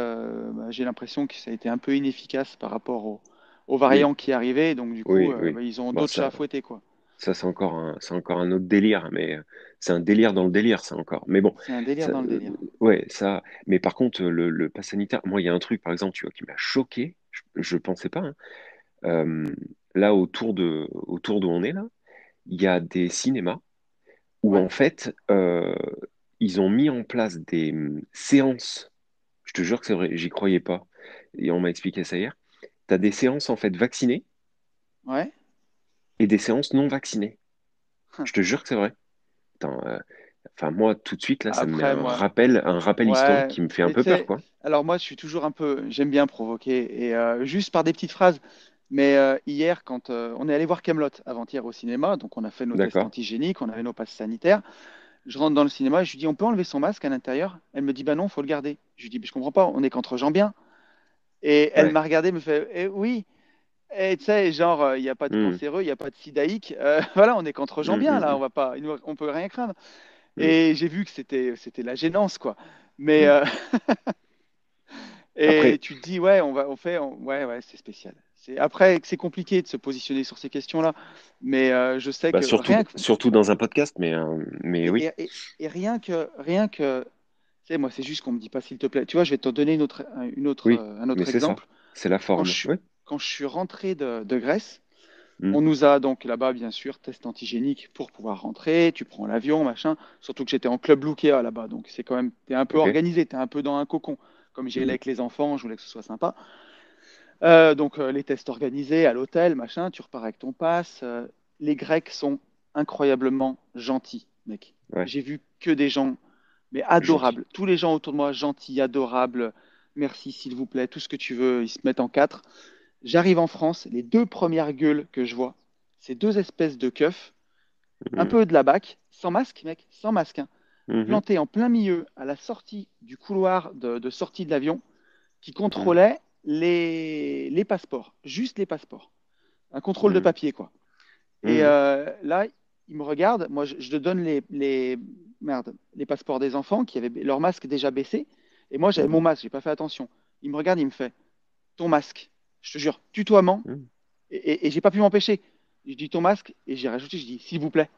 j'ai l'impression que ça a été un peu inefficace par rapport aux Oui, variants qui arrivaient. Donc du coup, oui, oui. ils ont Bon, d'autres chats à fouetter, quoi. ça c'est encore un autre délire, mais c'est un délire dans le délire, ça encore. Mais bon, C'est un délire ça, dans le délire. ouais, ça. Mais par contre, le pass sanitaire, moi, il y a un truc, par exemple, tu vois, qui m'a choqué. Je pensais pas, hein. Euh, Là, autour d'où on est là, il y a des cinémas où Ouais. en fait, ils ont mis en place des séances. Je te jure que c'est vrai, j'y croyais pas. Et on m'a expliqué ça hier. Tu as des séances en fait vaccinées Ouais. et des séances non vaccinées. Je te jure que c'est vrai. Attends, enfin, moi, tout de suite, là, ça me met Après, moi, un rappel historique ouais. qui me fait un Mais tu peu peur, sais, quoi. alors moi, je suis toujours un peu, j'aime bien provoquer et juste par des petites phrases. Mais hier, quand on est allé voir Camelot avant-hier au cinéma, donc on a fait nos tests D'accord? antigéniques, on avait nos passes sanitaires. Je rentre dans le cinéma et je lui dis, on peut enlever son masque à l'intérieur? Elle me dit, bah non, faut le garder. Je lui dis, mais je comprends pas, on est qu'entre gens bien. Et elle Ouais. m'a regardé, me fait, eh oui. Et tu sais, genre, il n'y a pas de Hmm, cancéreux, il n'y a pas de sidaïque. Voilà, on est qu'entre gens hmm, bien hmm, là, hmm, on peut rien craindre. hmm, Et j'ai vu que c'était la gênance, quoi. Mais hmm. et Après, tu te dis, ouais, ouais, ouais, c'est spécial. Après, c'est compliqué de se positionner sur ces questions-là, mais je sais Bah, que surtout, surtout dans un podcast, mais et, oui, et- et- et rien que, tu sais, moi, c'est juste qu'on me dit pas s'il te plaît. Tu vois, je vais te donner oui, un mais autre c'est ça. exemple. C'est la Quand forme. je, Oui. quand je suis rentré de Grèce, Mm. on nous a donc là-bas, bien sûr, test antigénique pour pouvoir rentrer. Tu prends l'avion, machin. Surtout que j'étais en club Lukea là-bas, donc c'est quand même, t'es un peu Ok. organisé, t'es un peu dans un cocon. Comme j'y allais Mm. avec les enfants, je voulais que ce soit sympa. Donc les tests organisés à l'hôtel, machin, tu repars avec ton pass. Les Grecs sont incroyablement gentils, mec. Ouais. J'ai vu que des gens, mais Gentil. adorables. Tous les gens autour de moi, gentils, adorables. Merci, s'il vous plaît, tout ce que tu veux. Ils se mettent en quatre. J'arrive en France, les deux premières gueules que je vois, c'est deux espèces de keufs, un Mm. peu de la bac, sans masque, mec, sans masque, hein, Mhm. plantés en plein milieu à la sortie du couloir de sortie de l'avion, qui Mm. contrôlaient les passeports, juste les passeports. Un contrôle de Mm. papier, quoi. Et Mhm. là, ils me regardent, moi je te donne merde, les passeports des enfants qui avaient leur masque déjà baissé, et moi j'avais mon Mhm. masque, j'ai pas fait attention. Il me regarde, il me fait ton masque, je te jure, tutoiement, Mm. et j'ai pas pu m'empêcher. Je dis ton masque, et j'ai rajouté, je dis s'il vous plaît.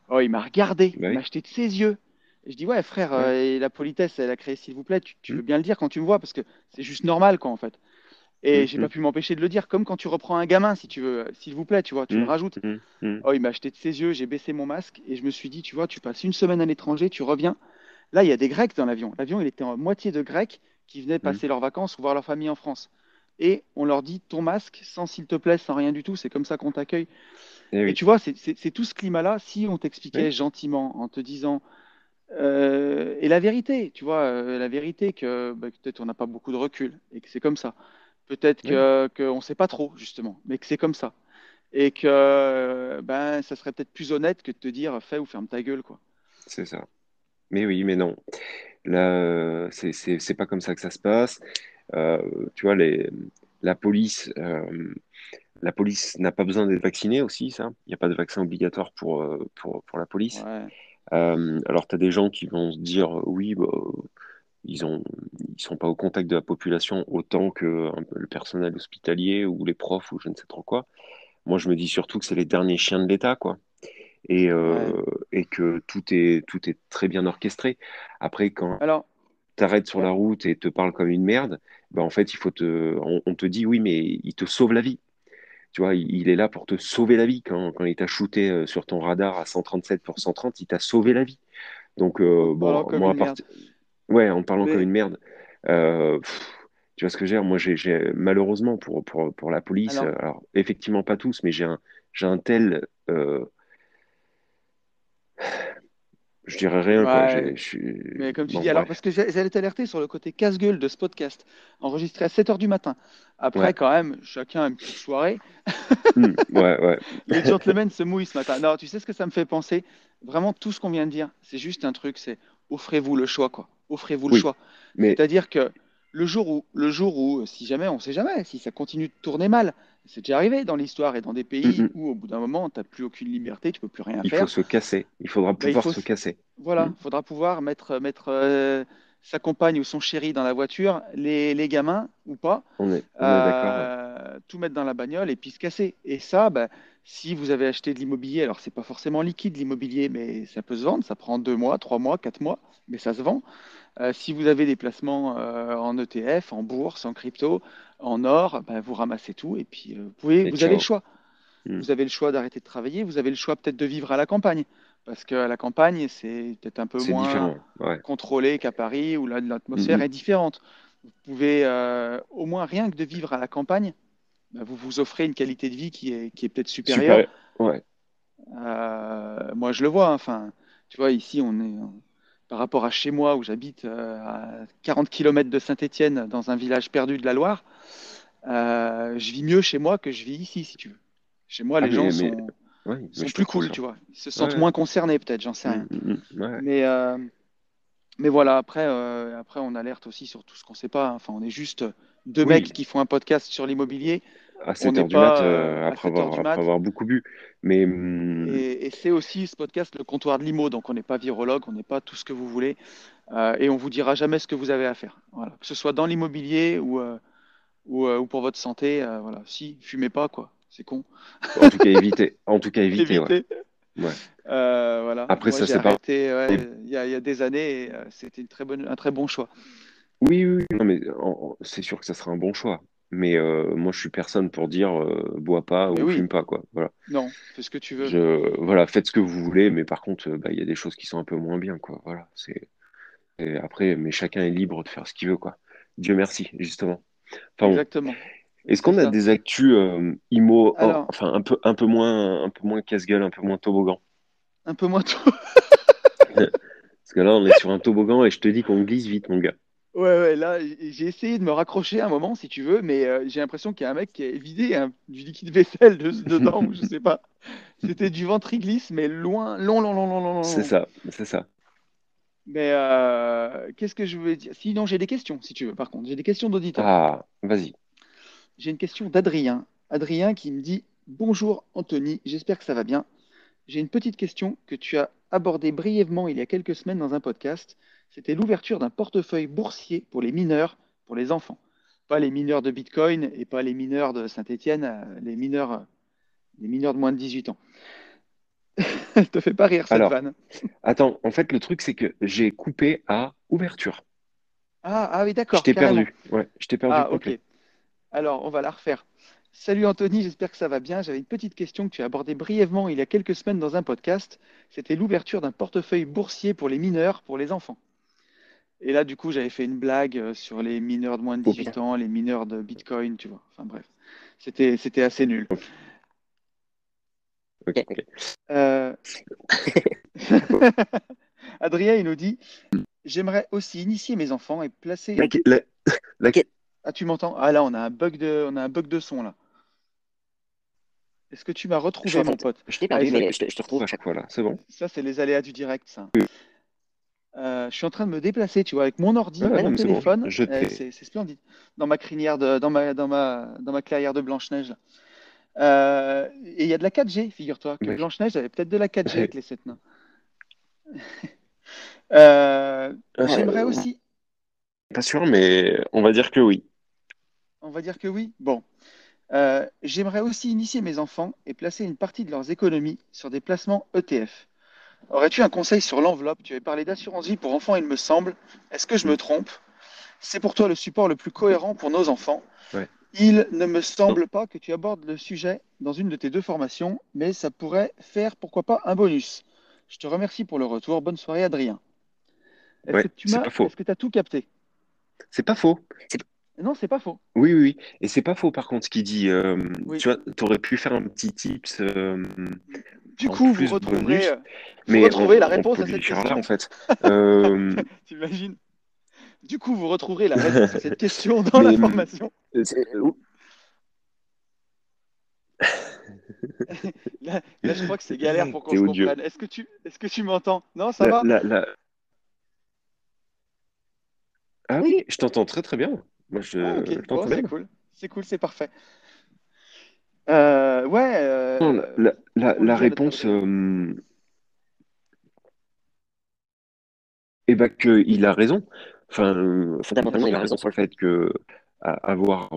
Oh, il m'a regardé, Bah il m'a oui. jeté de ses yeux. Et je dis ouais frère, Ouais. et la politesse, elle a créé s'il vous plaît, tu Mm. veux bien le dire quand tu me vois, parce que c'est juste normal quoi en fait. Et Mm. j'ai pas Mm. pu m'empêcher de le dire, comme quand tu reprends un gamin, si tu veux, s'il vous plaît, tu vois, tu le Mm. rajoutes. Mm. Mm. Oh, il m'a acheté de ses yeux, j'ai baissé mon masque et je me suis dit, tu vois, tu passes une semaine à l'étranger, tu reviens. Là, il y a des Grecs dans l'avion. L'avion, il était en moitié de Grecs qui venaient Mm. passer leurs vacances ou voir leur famille en France. Et on leur dit, ton masque, sans s'il te plaît, sans rien du tout, c'est comme ça qu'on t'accueille. Eh Et oui. tu vois, c'est tout ce climat-là, si on t'expliquait Oui. gentiment en te disant, et la vérité, tu vois, la vérité que bah, peut-être on n'a pas beaucoup de recul et que c'est comme ça. Peut-être Oui. que qu'on ne sait pas trop, justement, mais que c'est comme ça. Et que ben, ça serait peut-être plus honnête que de te dire fais ou ferme ta gueule, quoi. C'est ça. Mais oui, mais non. Là, c'est pas comme ça que ça se passe. Euh, Tu vois, la police, la police n'a pas besoin d'être vaccinée aussi, ça. Il n'y a pas de vaccin obligatoire pour la police. Ouais. Alors, tu as des gens qui vont se dire, oui, bah, ils ont, ils sont pas au contact de la population autant que un peu le personnel hospitalier ou les profs ou je ne sais trop quoi. Moi, je me dis surtout que c'est les derniers chiens de l'État, quoi. Et, euh, Ouais. et que tout est très bien orchestré. Après, quand Alors, t'arrêtes sur ouais. la route et te parle comme une merde, ben en fait, on te dit oui, mais il te sauve la vie. Tu vois, il est là pour te sauver la vie. Quand il t'a shooté sur ton radar à 137 pour 130, il t'a sauvé la vie. Donc, En bon, parlant comme moi, une merde. ouais, en parlant comme Mais une merde, tu vois ce que je veux dire? Moi, malheureusement pour la police, alors, alors effectivement pas tous, mais j'ai un tel, je dirais rien, quoi. ouais. Mais comme tu Bon, dis, alors, parce bref. que j'allais t'alerter sur le côté casse-gueule de ce podcast, enregistré à 7 heures du matin. Ouais. Après, quand même, chacun a une petite soirée. Ouais, ouais. Les gentlemen se mouillent ce matin. Non, tu sais ce que ça me fait penser? Vraiment, tout ce qu'on vient de dire, c'est juste un truc, c'est offrez-vous le choix, quoi. Offrez-vous le Oui, choix. mais C'est-à-dire que le jour où, si jamais, on sait jamais, si ça continue de tourner mal, c'est déjà arrivé dans l'histoire et dans des mm, pays mm, où, au bout d'un moment, tu n'as plus aucune liberté, tu peux plus rien il faut faire. se casser. Il faudra Ben, pouvoir se casser. Mm. voilà, faudra pouvoir mettre sa compagne ou son chéri dans la voiture, les gamins ou pas, On est d'accord, ouais. tout mettre dans la bagnole et puis se casser. Et ça, ben, si vous avez acheté de l'immobilier, alors c'est pas forcément liquide l'immobilier, mais ça peut se vendre, ça prend 2 mois, 3 mois, 4 mois, mais ça se vend. Si vous avez des placements en ETF, en bourse, en crypto, en or, ben, vous ramassez tout et puis Et vous avez le ciao. choix. Mm. Vous avez le choix d'arrêter de travailler, vous avez le choix peut-être de vivre à la campagne, parce qu'à la campagne, c'est peut-être un peu C'est moins différent, ouais. contrôlé qu'à Paris, où là, Mm, l'atmosphère mm. est différente. Vous pouvez, au moins rien que de vivre à la campagne, bah, vous vous offrez une qualité de vie qui est peut-être supérieure. Super, ouais. Moi, je le vois, hein, enfin, tu vois, ici, par rapport à chez moi, où j'habite à 40 km de Saint-Étienne, dans un village perdu de la Loire, je vis mieux chez moi que je vis ici, si tu veux. Chez moi, Ah, les gens ouais, mais sont je te plus cool, conçois. tu vois. Ils se sentent Ouais. moins concernés, peut-être, j'en sais Mm, rien. mm, ouais. Mais, euh, mais voilà, après, on alerte aussi sur tout ce qu'on sait pas, hein. Enfin, on est juste deux mecs Oui, qui font un podcast sur l'immobilier. à On 7 n'est heures du mat, pas à 7 heures du après mat. avoir beaucoup bu. Mais Et c'est aussi ce podcast, le comptoir de l'IMO. Donc, on n'est pas virologue, on n'est pas tout ce que vous voulez. Et on vous dira jamais ce que vous avez à faire. Voilà. Que ce soit dans l'immobilier ou pour votre santé. Voilà. Si, fumez pas, quoi. C'est con. En tout cas, éviter. En tout cas, éviter, ouais. Évitez. Ouais. Voilà. Après, Moi, ça, j'ai c'est pas. arrêté il y a des années et c'était un très bon choix. Oui, oui, oui. Non, mais c'est sûr que ça sera un bon choix. Mais moi, je suis personne pour dire bois pas Mais ou oui, fume pas, quoi. Voilà. non, fais ce que tu veux. Voilà, faites ce que vous voulez, mais par contre, bah, il y a des choses qui sont un peu moins bien, quoi. Voilà. Et après, mais chacun est libre de faire ce qu'il veut, quoi. Dieu merci, justement. Enfin bon. Exactement. Est-ce C'est qu'on a ça. des actus IMO, Alors, enfin un peu moins casse-gueule, un peu moins toboggan? un peu moins tôt. Parce que là, on est sur un toboggan et je te dis qu'on glisse vite, mon gars. Ouais, ouais, là, j'ai essayé de me raccrocher un moment, si tu veux, mais j'ai l'impression qu'il y a un mec qui a vidé du liquide vaisselle dedans, ou je sais pas. C'était du ventriglisse, mais loin, long, long, long, long, long, long, C'est long. ça, c'est ça. Mais qu'est-ce que je voulais dire? Sinon, j'ai des questions, si tu veux, par contre. J'ai des questions d'auditeurs. Ah, vas-y. J'ai une question d'Adrien. Adrien qui me dit: Bonjour Anthony, j'espère que ça va bien. J'ai une petite question que tu as abordée brièvement il y a quelques semaines dans un podcast. C'était l'ouverture d'un portefeuille boursier pour les mineurs, pour les enfants. Pas les mineurs de Bitcoin et pas les mineurs de Saint-Étienne, les mineurs de moins de 18 ans. Elle te fait pas rire cette Alors, vanne. attends, en fait, le truc, c'est que j'ai coupé à ouverture. Ah oui, Je d'accord, t'ai carrément. perdu. Ouais, je t'ai perdu Ah, ok. complet. Alors, on va la refaire. Salut Anthony, j'espère que ça va bien. J'avais une petite question que tu as abordée brièvement il y a quelques semaines dans un podcast. C'était l'ouverture d'un portefeuille boursier pour les mineurs, pour les enfants. Et là, du coup, j'avais fait une blague sur les mineurs de moins de Oh 18 putain. ans, les mineurs de Bitcoin, tu vois. Enfin bref, c'était assez nul. Ok, ok, ok. Euh, Adrien, il nous dit, j'aimerais aussi initier mes enfants et placer. La, la- la- Ah, tu m'entends? Ah là, on a un bug de son là. Est-ce que tu m'as Je retrouvé, t'entends. mon pote? Je t'ai Allez, perdu, mais je te retrouve à chaque fois là. C'est bon? ça, c'est les aléas du direct, ça. Je suis en train de me déplacer, tu vois, avec mon ordi, Ah non, mon mais c'est bon. téléphone. Je t'ai. C'est splendide. Dans ma crinière dans ma clairière de Blanche-Neige. Et il y a de la 4G, figure-toi, que Ouais. Blanche-Neige avait peut-être de la 4G avec Ouais. les sept nains. J'aimerais Euh, aussi, Pas sûr, mais on va dire que oui. on va dire que oui. Bon, j'aimerais aussi initier mes enfants et placer une partie de leurs économies sur des placements ETF. Aurais-tu un conseil sur l'enveloppe? Tu avais parlé d'assurance vie pour enfants, il me semble. Est-ce que je me Mm. trompe? C'est pour toi le support le plus cohérent pour nos enfants. Ouais. Il ne me Non. semble pas que tu abordes le sujet dans une de tes deux formations, mais ça pourrait faire, pourquoi pas, un bonus. Je te remercie pour le retour. Bonne soirée, Adrien. Est-ce que Ouais, tu c'est m'as, pas faux. est-ce que tu as tout capté? C'est pas faux. Non, c'est pas faux. Oui, oui, oui. Et c'est pas faux par contre ce qu'il dit. Oui. Tu vois, t'aurais pu faire un petit tips Du en coup, vous plus retrouverez, bonus, vous mais retrouverez la on réponse peut à lui cette faire là en question. fait. Euh, T'imagines? Du coup, vous retrouverez la réponse à cette question dans la mais formation. euh, Là, je crois que c'est galère pour qu'on c'est se odieux. comprenne. Est-ce que tu m'entends? Non, ça La, va? la, la- Ah oui, je t'entends très très bien. Moi, Ah, ok. je Bon, t'entends c'est bien. cool. C'est cool, c'est parfait. Ouais, Non, qu'est-ce qu'on veut la dire d'autre, réponse, Adrien? eh ben, qu'il a raison. Enfin, Bien fondamentalement, il a sûr. raison sur le fait que avoir,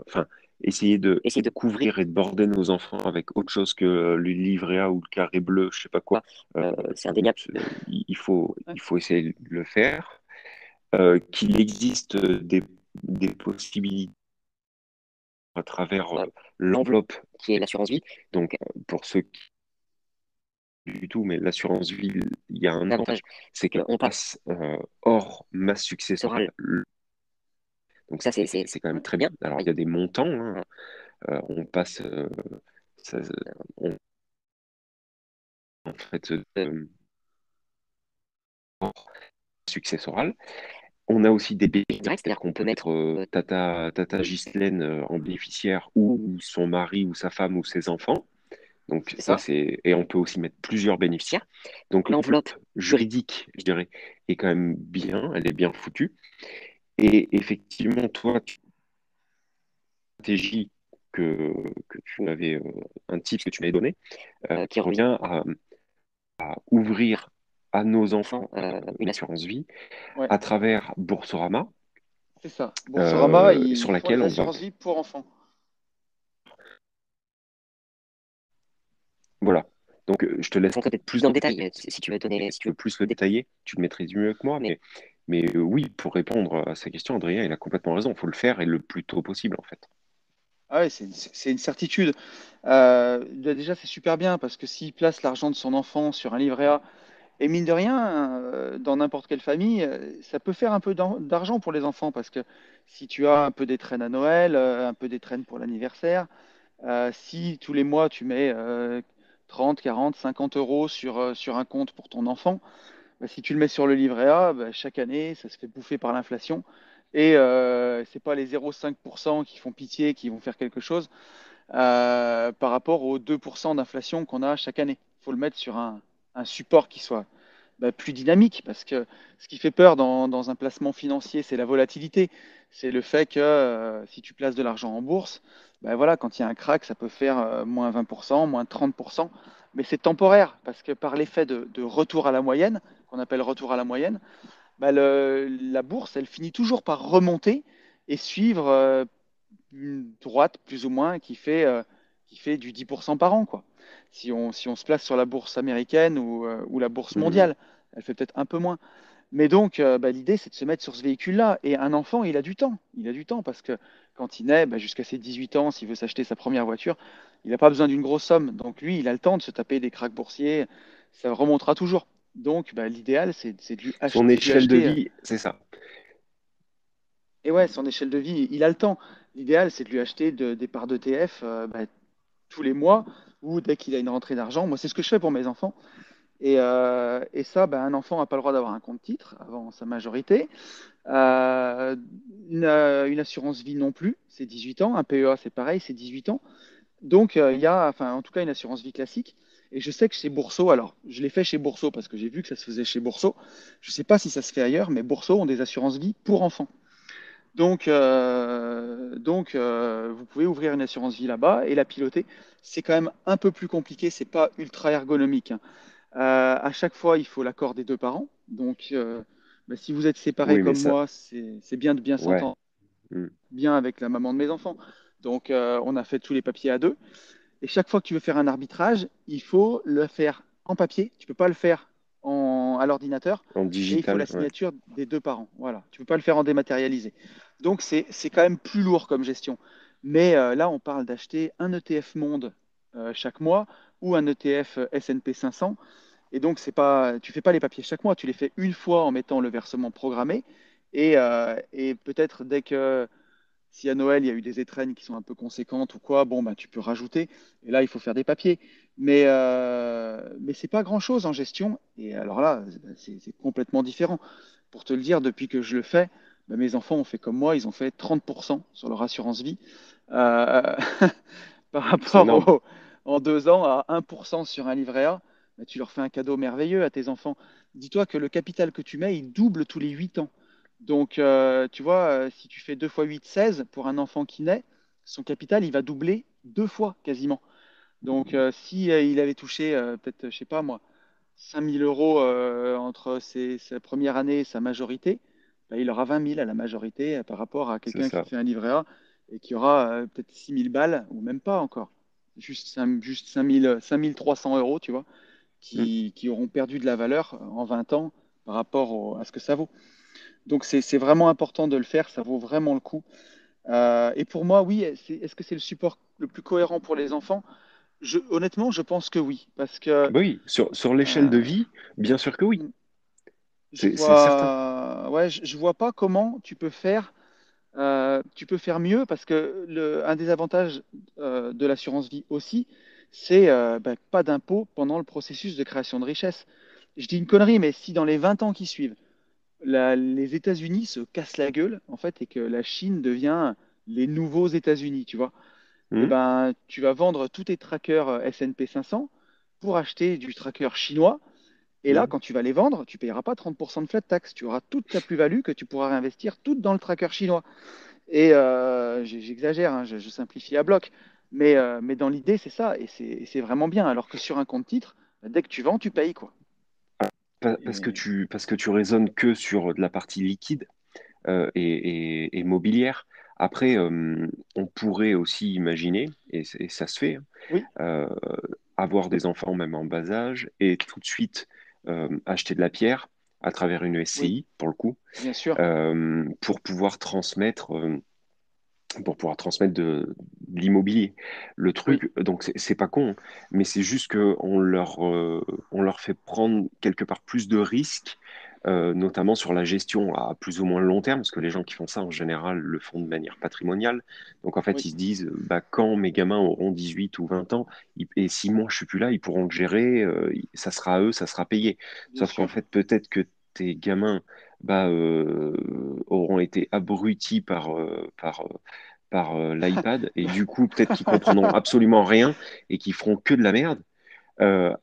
enfin, essayer de couvrir et de border nos enfants avec autre chose que le livret A ou le carré bleu, je sais pas quoi, c'est indéniable. Ouais. Il faut essayer de le faire. Qu'il existe des possibilités à travers l'enveloppe qui est l'assurance vie. Donc, pour ceux qui du tout, mais l'assurance vie, il y a un avantage, c'est qu'on passe hors masse successorale. Donc ça, c'est quand même Ouais. très bien. Alors, il y a des montants, hein. On passe, ça- on, en fait, hors successorale. On a aussi des bénéfices directs, c'est-à-dire qu'on peut mettre Tata Ghislaine en bénéficiaire ou son mari ou sa femme ou ses enfants. Donc C'est ça, ça? c'est... Et on peut aussi mettre plusieurs bénéficiaires. Donc l'enveloppe juridique, je dirais, est quand même bien, elle est bien foutue. Et effectivement, toi, tu stratégie que tu m'avais, un tip que tu m'avais donné, qui revient à ouvrir à nos enfants une assurance vie Ouais. à travers Boursorama. C'est ça. Boursorama, sur ils font laquelle les on va. assurances vie pour enfants. Voilà. Donc, je te laisse rentrer peut-être plus dans le détail. Si tu veux donner, si tu veux plus le détailler, tu le maîtrises mieux que moi. Mais oui, pour répondre à sa question, Adrien, il a complètement raison. Il faut le faire et le plus tôt possible, en fait. Ah ouais, c'est une certitude. Déjà, c'est super bien parce que s'il place l'argent de son enfant sur un livret A, et mine de rien, dans n'importe quelle famille, ça peut faire un peu d'argent pour les enfants parce que si tu as un peu d'étrennes à Noël, un peu d'étrennes pour l'anniversaire, si tous les mois tu mets 30, 40, 50 euros sur un compte pour ton enfant, bah, si tu le mets sur le livret A, bah, chaque année, ça se fait bouffer par l'inflation. Et c'est pas les 0,5% qui font pitié, qui vont faire quelque chose par rapport aux 2% d'inflation qu'on a chaque année. Il faut le mettre sur un support qui soit plus dynamique, parce que ce qui fait peur dans un placement financier, c'est la volatilité. C'est le fait que si tu places de l'argent en bourse, ben voilà, quand il y a un crack, ça peut faire moins 20%, moins 30%, mais c'est temporaire, parce que par l'effet de retour à la moyenne, qu'on appelle retour à la moyenne, la bourse, elle finit toujours par remonter et suivre une droite, plus ou moins, qui fait du 10% par an, quoi. Si on se place sur la bourse américaine ou la bourse Mhm. mondiale, elle fait peut-être un peu moins. Mais donc, l'idée, c'est de se mettre sur ce véhicule-là. Et un enfant, il a du temps. Il a du temps parce que quand il naît, jusqu'à ses 18 ans, s'il veut s'acheter sa première voiture, il n'a pas besoin d'une grosse somme. Donc, lui, il a le temps de se taper des cracks boursiers. Ça remontera toujours. Donc, l'idéal, c'est Son de lui échelle de acheter. vie, c'est ça. Et ouais, son échelle de vie, il a le temps. L'idéal, c'est de lui acheter des parts d'ETF tous les mois ou dès qu'il a une rentrée d'argent. Moi, c'est ce que je fais pour mes enfants. Et ça, un enfant n'a pas le droit d'avoir un compte titre avant sa majorité. Euh, une assurance vie non plus, c'est 18 ans. Un PEA, c'est pareil, c'est 18 ans. Donc, il y a, enfin, en tout cas, une assurance vie classique. Et je sais que chez Bourseau, alors, je l'ai fait chez Bourseau parce que j'ai vu que ça se faisait chez Bourseau. Je ne sais pas si ça se fait ailleurs, mais Bourseau ont des assurances vie pour enfants. Vous pouvez ouvrir une assurance vie là-bas et la piloter. C'est quand même un peu plus compliqué, c'est pas ultra ergonomique, hein. À chaque fois, il faut l'accord des deux parents. Donc, si vous êtes séparés Oui, mais comme ça, moi, c'est bien de bien ouais. s'entendre Mm. bien avec la maman de mes enfants. Donc, on a fait tous les papiers à deux. Et chaque fois que tu veux faire un arbitrage, il faut le faire en papier. Tu peux pas le faire à l'ordinateur. En Et il faut digital, la ouais. signature des deux parents. Voilà. Tu peux pas le faire en dématérialisé. Donc, c'est quand même plus lourd comme gestion. Mais là, on parle d'acheter un ETF Monde chaque mois ou un ETF S&P 500. Et donc, c'est pas, tu fais pas les papiers chaque mois. Tu les fais une fois en mettant le versement programmé. Et peut-être dès que si à Noël, il y a eu des étrennes qui sont un peu conséquentes ou quoi, bon, tu peux rajouter. Et là, il faut faire des papiers. Mais c'est pas grand-chose en gestion. Et alors là, c'est complètement différent. Pour te le dire, depuis que je le fais, mes enfants ont fait comme moi, ils ont fait 30% sur leur assurance vie euh, par C'est rapport énorme. en 2 ans à 1% sur un livret A. Tu leur fais un cadeau merveilleux à tes enfants. Dis-toi que le capital que tu mets, il double tous les 8 ans. Donc, tu vois, si tu fais 2 fois 8, 16 pour un enfant qui naît, son capital, il va doubler 2 fois quasiment. Donc, si il avait touché peut-être, je sais pas moi, 5 000 € entre sa première année et sa majorité, il aura 20 000 à la majorité par rapport à C'est quelqu'un qui ça. fait un livret A et qui aura peut-être 6 000 balles ou même pas encore. Juste 5 300 €, tu vois, Mm. qui auront perdu de la valeur en 20 ans par rapport à ce que ça vaut. Donc c'est vraiment important de le faire, ça vaut vraiment le coup. Et pour moi, oui, est-ce que c'est le support le plus cohérent pour les enfants? Honnêtement, je pense que oui, parce que Bah oui, sur l'échelle de euh, vie, bien sûr que oui. C'est certain. ouais, je vois pas comment tu peux faire mieux, parce que un des avantages de l'assurance vie aussi, c'est pas d'impôt pendant le processus de création de richesse. Je dis une connerie, mais si dans les 20 ans qui suivent, les États-Unis se cassent la gueule, en fait, et que la Chine devient les nouveaux États-Unis, tu vois. Eh Mm. ben, tu vas vendre tous tes trackers S&P 500 pour acheter du tracker chinois. Et là, Mm. quand tu vas les vendre, tu ne payeras pas 30% de flat tax. Tu auras toute ta plus-value que tu pourras réinvestir toute dans le tracker chinois. Et j'exagère, hein, je simplifie à bloc. Mais dans l'idée, c'est ça. Et c'est vraiment bien. Alors que sur un compte titre, dès que tu vends, tu payes, quoi. Parce que Et- tu raisonnes que sur de la partie liquide. et mobilière. Après, on pourrait aussi imaginer, et ça se fait, hein, Oui, euh, avoir des enfants même en bas âge et tout de suite acheter de la pierre à travers une oui, SCI, pour le coup, bien sûr. euh, pour pouvoir transmettre, euh, pour pouvoir transmettre de l'immobilier. Le Oui, truc, donc c'est pas con, hein, mais c'est juste que on leur fait prendre quelque part plus de risques, notamment sur la gestion à plus ou moins long terme, parce que les gens qui font ça en général le font de manière patrimoniale. Donc en fait, oui, ils se disent, bah, quand mes gamins auront 18 ou 20 ans, et si moi je suis plus là, ils pourront le gérer, ça sera à eux, ça sera payé. bien Sauf qu'en sûr. fait, peut-être que tes gamins bah, auront été abrutis par l'iPad et du coup peut-être qu'ils comprendront absolument rien et qu'ils feront que de la merde.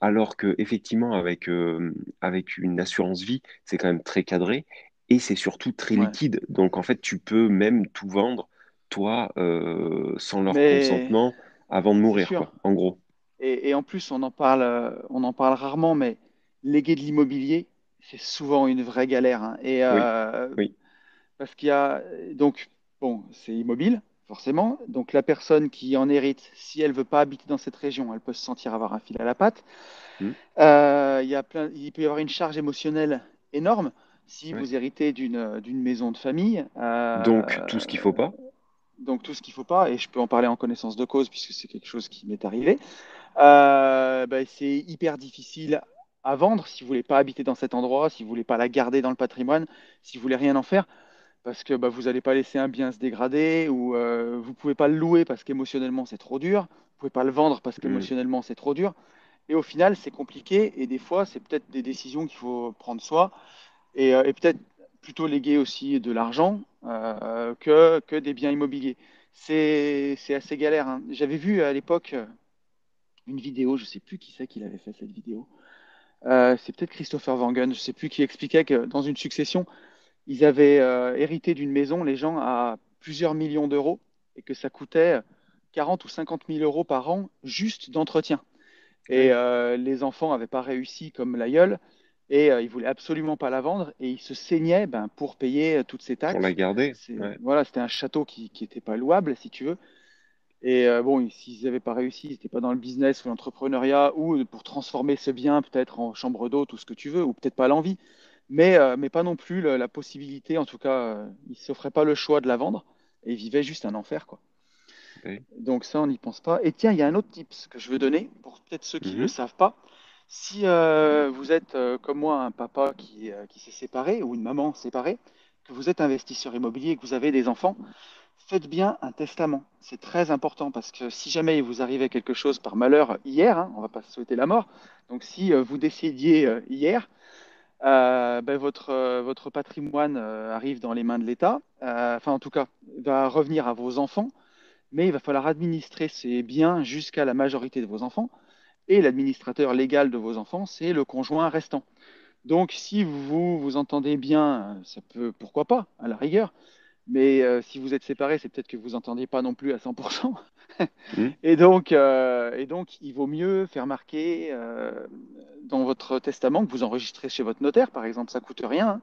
Alors que effectivement avec une assurance vie c'est quand même très cadré et c'est surtout très Ouais. liquide. Donc en fait tu peux même tout vendre toi sans leur Mais consentement avant de c'est mourir sûr. quoi. En gros. Et en plus, on en parle rarement, mais léguer de l'immobilier, c'est souvent une vraie galère, hein. Oui, oui, Parce qu'il y a donc bon, c'est immobile, forcément. Donc la personne qui en hérite, si elle veut pas habiter dans cette région, elle peut se sentir avoir un fil à la patte. hmm, Il peut y avoir une charge émotionnelle énorme si ouais. vous héritez d'une maison de famille. Donc tout ce qu'il faut pas. Donc tout ce qu'il faut pas, et je peux en parler en connaissance de cause puisque c'est quelque chose qui m'est arrivé. C'est hyper difficile à vendre si vous voulez pas habiter dans cet endroit, si vous voulez pas la garder dans le patrimoine, si vous voulez rien en faire, parce que vous n'allez pas laisser un bien se dégrader ou vous pouvez pas le louer parce qu'émotionnellement c'est trop dur, vous pouvez pas le vendre parce Hmm. qu'émotionnellement c'est trop dur. Et au final, c'est compliqué et des fois, c'est peut-être des décisions qu'il faut prendre soi et peut-être plutôt léguer aussi de l'argent que des biens immobiliers. C'est assez galère, hein. J'avais vu à l'époque une vidéo, je sais plus qui c'est qui l'avait fait cette vidéo. C'est peut-être Christopher Wangen, je sais plus, qui expliquait que dans une succession, ils avaient hérité d'une maison, les gens, à plusieurs millions d'euros et que ça coûtait 40 ou 50 000 euros par an juste d'entretien. Et Ouais. les enfants n'avaient pas réussi comme l'aïeul et ils voulaient absolument pas la vendre et ils se saignaient pour payer toutes ces Pour la taxes. garder. Ouais. Voilà, c'était un château qui n'était pas louable, si tu veux. Et bon, s'ils n'avaient pas réussi, ils n'étaient pas dans le business ou l'entrepreneuriat ou pour transformer ce bien peut-être en chambre d'hôte ou ce que tu veux, ou peut-être pas l'envie, mais pas non plus la possibilité, en tout cas, ils ne s'offraient pas le choix de la vendre et ils vivaient juste un enfer, quoi. Ouais. Donc ça, on n'y pense pas. Et tiens, il y a un autre tips que je veux donner pour peut-être ceux qui ne le Mhm. savent pas. Si vous êtes comme moi un papa qui s'est séparé ou une maman séparée, que vous êtes investisseur immobilier et que vous avez des enfants, faites bien un testament. C'est très important parce que si jamais il vous arrivait quelque chose par malheur hier, hein, on ne va pas se souhaiter la mort, donc si vous décédiez hier, votre patrimoine arrive dans les mains de l'État, enfin en tout cas, va revenir à vos enfants, mais il va falloir administrer ces biens jusqu'à la majorité de vos enfants, et l'administrateur légal de vos enfants, c'est le conjoint restant. Donc si vous vous entendez bien, ça peut, pourquoi pas, à la rigueur, mais si vous êtes séparés, c'est peut-être que vous n'entendez pas non plus à 100%. Hmm. Et donc, il vaut mieux faire marquer dans votre testament que vous enregistrez chez votre notaire, par exemple, ça coûte rien, hein,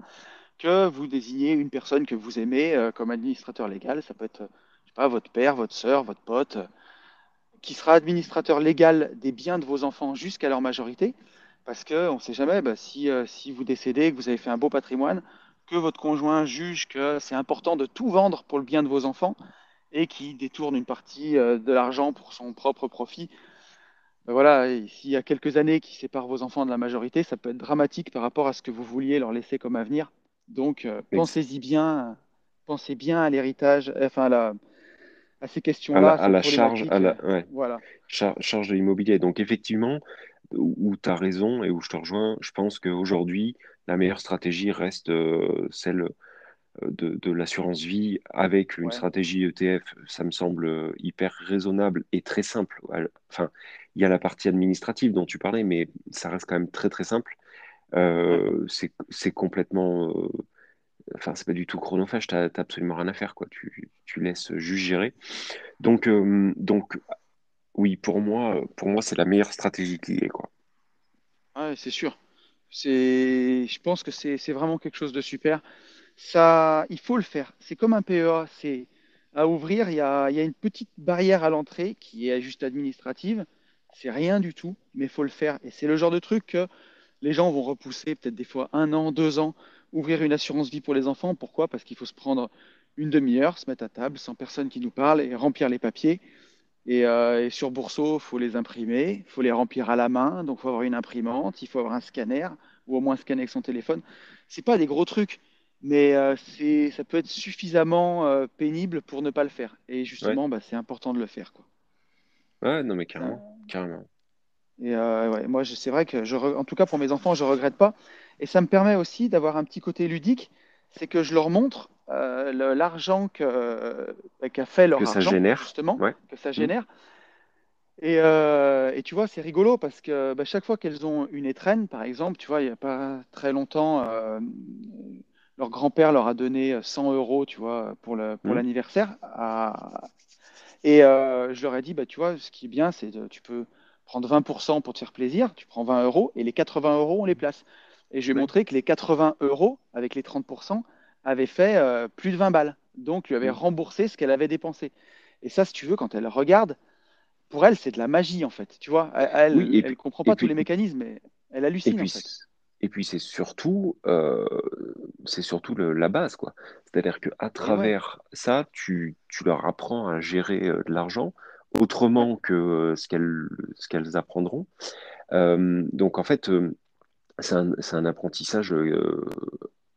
que vous désignez une personne que vous aimez comme administrateur légal. Ça peut être, je sais pas, votre père, votre sœur, votre pote, qui sera administrateur légal des biens de vos enfants jusqu'à leur majorité, parce qu'on ne sait jamais, si vous décédez, que vous avez fait un beau patrimoine, que votre conjoint juge que c'est important de tout vendre pour le bien de vos enfants et qui détourne une partie de l'argent pour son propre profit. Voilà, et s'il y a quelques années qui séparent vos enfants de la majorité, ça peut être dramatique par rapport à ce que vous vouliez leur laisser comme avenir. Donc, Ex- pensez-y bien, pensez bien à l'héritage, enfin à ces questions-là, à à ces la charge, problématiques. ouais. Voilà. Charge de l'immobilier. Donc effectivement, où tu as raison et où je te rejoins, je pense qu'aujourd'hui, la meilleure stratégie reste celle de l'assurance vie avec une Ouais. stratégie ETF. Ça me semble hyper raisonnable et très simple. Enfin, il y a la partie administrative dont tu parlais, mais ça reste quand même très très simple. Ouais. C'est complètement... enfin, c'est pas du tout chronophage, t'as absolument rien à faire, quoi. Tu laisses juste gérer. Donc oui, pour moi, c'est la meilleure stratégie qui est, quoi. Ouais, c'est sûr. Je pense que c'est vraiment quelque chose de super. Ça, il faut le faire. C'est comme un PEA. C'est à ouvrir. Il y a une petite barrière à l'entrée qui est juste administrative. C'est rien du tout, mais il faut le faire. Et c'est le genre de truc que les gens vont repousser peut-être des fois 1 an, 2 ans, ouvrir une assurance vie pour les enfants. Pourquoi? Parce qu'il faut se prendre une demi-heure, se mettre à table, sans personne qui nous parle et remplir les papiers. Et sur Bourseau, il faut les imprimer, il faut les remplir à la main, donc il faut avoir une imprimante, il faut avoir un scanner, ou au moins scanner avec son téléphone. C'est pas des gros trucs, mais ça peut être suffisamment pénible pour ne pas le faire. Et Ouais, justement, bah, c'est important de le faire, quoi. ouais, non, mais Euh, carrément, carrément. ouais, moi, c'est vrai que, en tout cas pour mes enfants, je regrette pas. Et ça me permet aussi d'avoir un petit côté ludique, c'est que je leur montre l'argent qu'a fait Que leur ça argent, génère, justement, ouais. que ça Mm. génère. Et tu vois, c'est rigolo parce que bah, chaque fois qu'elles ont une étrenne, par exemple, tu vois, il n'y a pas très longtemps, leur grand-père leur a donné 100 euros, tu vois, pour Mm. l'anniversaire. Et je leur ai dit, bah, tu vois, ce qui est bien, tu peux prendre 20% pour te faire plaisir, tu prends 20 euros et les 80 euros, on les place. Et je lui ai Ouais. montré que les 80 euros, avec les 30%, avaient fait plus de 20 balles. Donc, lui avait Mm. remboursé ce qu'elle avait dépensé. Et ça, si tu veux, quand elle regarde, pour elle, c'est de la magie en fait. Tu vois, Oui, elle comprend et pas tous les puis, mécanismes, mais elle Et hallucine en puis, fait. et puis c'est surtout la base, quoi. C'est-à-dire qu'à Et ouais, travers ça, tu leur apprends à gérer de l'argent ouais, autrement que ce qu'elles apprendront. Donc, en fait, c'est un apprentissage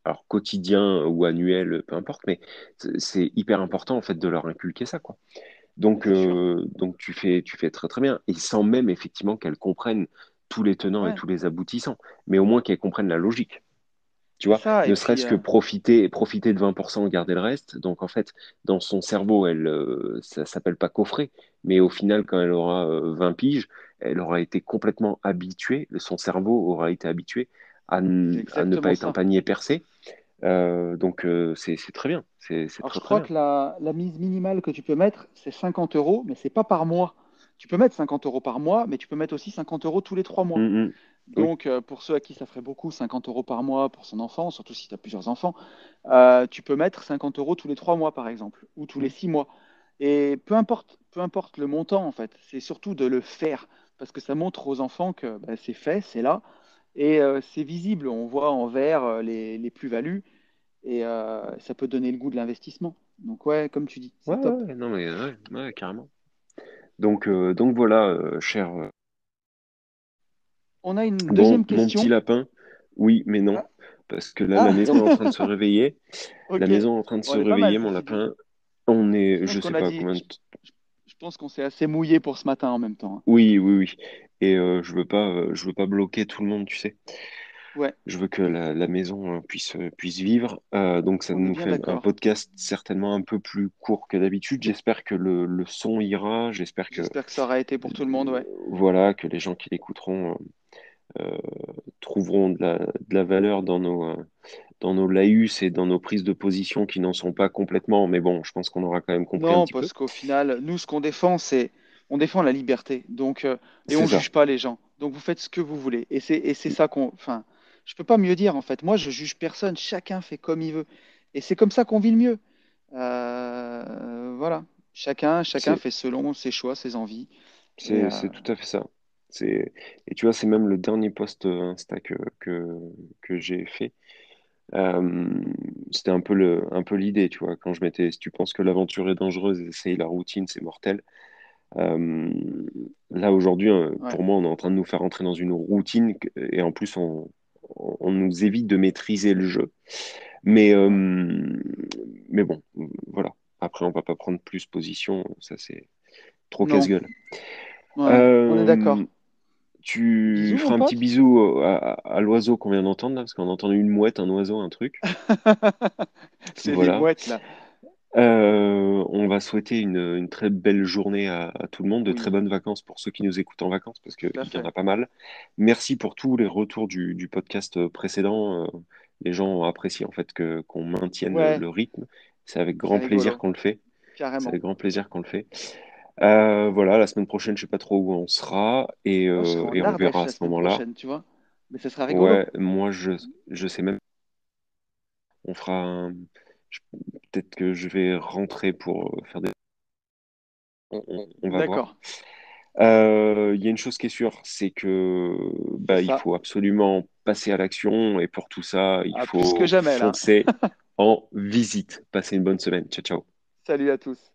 alors quotidien ou annuel, peu importe, mais c'est hyper important, en fait, de leur inculquer ça, quoi. mais c'est sûr. Donc tu fais très très bien. Et sans même effectivement qu'elles comprennent tous les tenants et Ouais, tous les aboutissants, mais au moins qu'elles comprennent la logique. Tu c'est vois, ça. Et ne puis, serait-ce que profiter de 20%, garder le reste. Donc en fait, dans son cerveau, ça s'appelle pas coffret, mais au final, quand elle aura 20 piges, elle aura été complètement habituée, son cerveau aura été habitué c'est à ne pas exactement être un ça. panier percé. C'est très bien, c'est Alors, très je très crois bien. que la mise minimale que tu peux mettre, c'est 50 euros, mais c'est pas par mois. Tu peux mettre 50 euros par mois, mais tu peux mettre aussi 50 euros tous les 3 mois. Mm, mm. Oui, Donc, pour ceux à qui ça ferait beaucoup, 50 euros par mois pour son enfant, surtout si tu as plusieurs enfants, tu peux mettre 50 euros tous les 3 mois, par exemple, ou tous les mm. 6 mois. Et peu importe le montant, en fait, c'est surtout de le faire, parce que ça montre aux enfants que bah, c'est fait, c'est là, et c'est visible. On voit en vert les plus-values, et ça peut donner le goût de l'investissement. Donc, ouais, comme tu dis, Ouais, c'est top. ouais, non mais ouais, carrément. Donc voilà, cher. On a une Bon, deuxième mon petit question. lapin, oui, mais non, Ah, parce que là, la ah, maison est en train de se réveiller. La ok. maison est en train de Bon, se elle est pas mal, réveiller, mon ceci dit. lapin. On Je est, pense je qu'on sais a pas dit. combien Je pense qu'on s'est assez mouillé pour ce matin en même temps, hein. Oui, oui, oui. Et je veux pas bloquer tout le monde, tu sais. Ouais, Je veux que la maison puisse vivre. Donc ça on est nous bien fait un d'accord. podcast certainement un peu plus court que d'habitude. J'espère que le son ira. J'espère que J'espère que ça aura été pour tout le monde, ouais. voilà, que les gens qui l'écouteront euh, trouveront de la valeur dans nos laïus et dans nos prises de position qui n'en sont pas complètement. Mais bon, je pense qu'on aura quand même compris un Non, petit peu. parce qu'au final, nous, ce qu'on défend, on défend la liberté. Donc, et C'est on ça. juge pas les gens. Donc, vous faites ce que vous voulez. Et c'est ça enfin, je peux pas mieux dire en fait. Moi, je juge personne. Chacun fait comme il veut. Et c'est comme ça qu'on vit le mieux. Voilà. Chacun C'est, fait selon ses choix, ses envies. Et c'est tout à fait ça. Et tu vois, c'est même le dernier post Insta que j'ai fait. Euh, C'était un peu l'idée, tu vois, quand je mettais, si tu penses que l'aventure est dangereuse, essaye la routine, c'est mortel. Euh, Là, aujourd'hui, ouais, pour moi, on est en train de nous faire entrer dans une routine et en plus, on nous évite de maîtriser le jeu. Mais, euh, ouais. mais bon, voilà. Après, on va pas prendre plus position, ça c'est trop Non, casse-gueule. ouais, on est Euh, d'accord. Tu Bisous, mon feras un petit pote. bisou à l'oiseau qu'on vient d'entendre là, parce qu'on a entendu une mouette, un oiseau, un truc. C'est les Voilà. mouettes là. On va souhaiter une très belle journée à tout le monde, de très Oui, bonnes vacances pour ceux qui nous écoutent en vacances, parce tout qu'il à y en fait. a pas mal. Merci pour tous les retours du podcast précédent. Les gens ont apprécié en fait qu'on maintienne Ouais, le rythme. C'est avec c'est grand plaisir rigolo, qu'on le fait. C'est carrément. avec grand plaisir qu'on le fait. Voilà, la semaine prochaine, je sais pas trop où on sera Moi, je serai en et on verra Ardèche à la ce semaine moment-là. prochaine, tu vois. Mais ça sera rigolo. Ouais, je sais même. On fera je- peut-être que je vais rentrer pour faire des. On va voir. D'accord, Il y a une chose qui est sûre, c'est que c'est bah, il ça. faut absolument passer à l'action et pour tout ça, il Ah, plus que faut jamais là. foncer en visite. Passez une bonne semaine. Ciao, ciao. Salut à tous.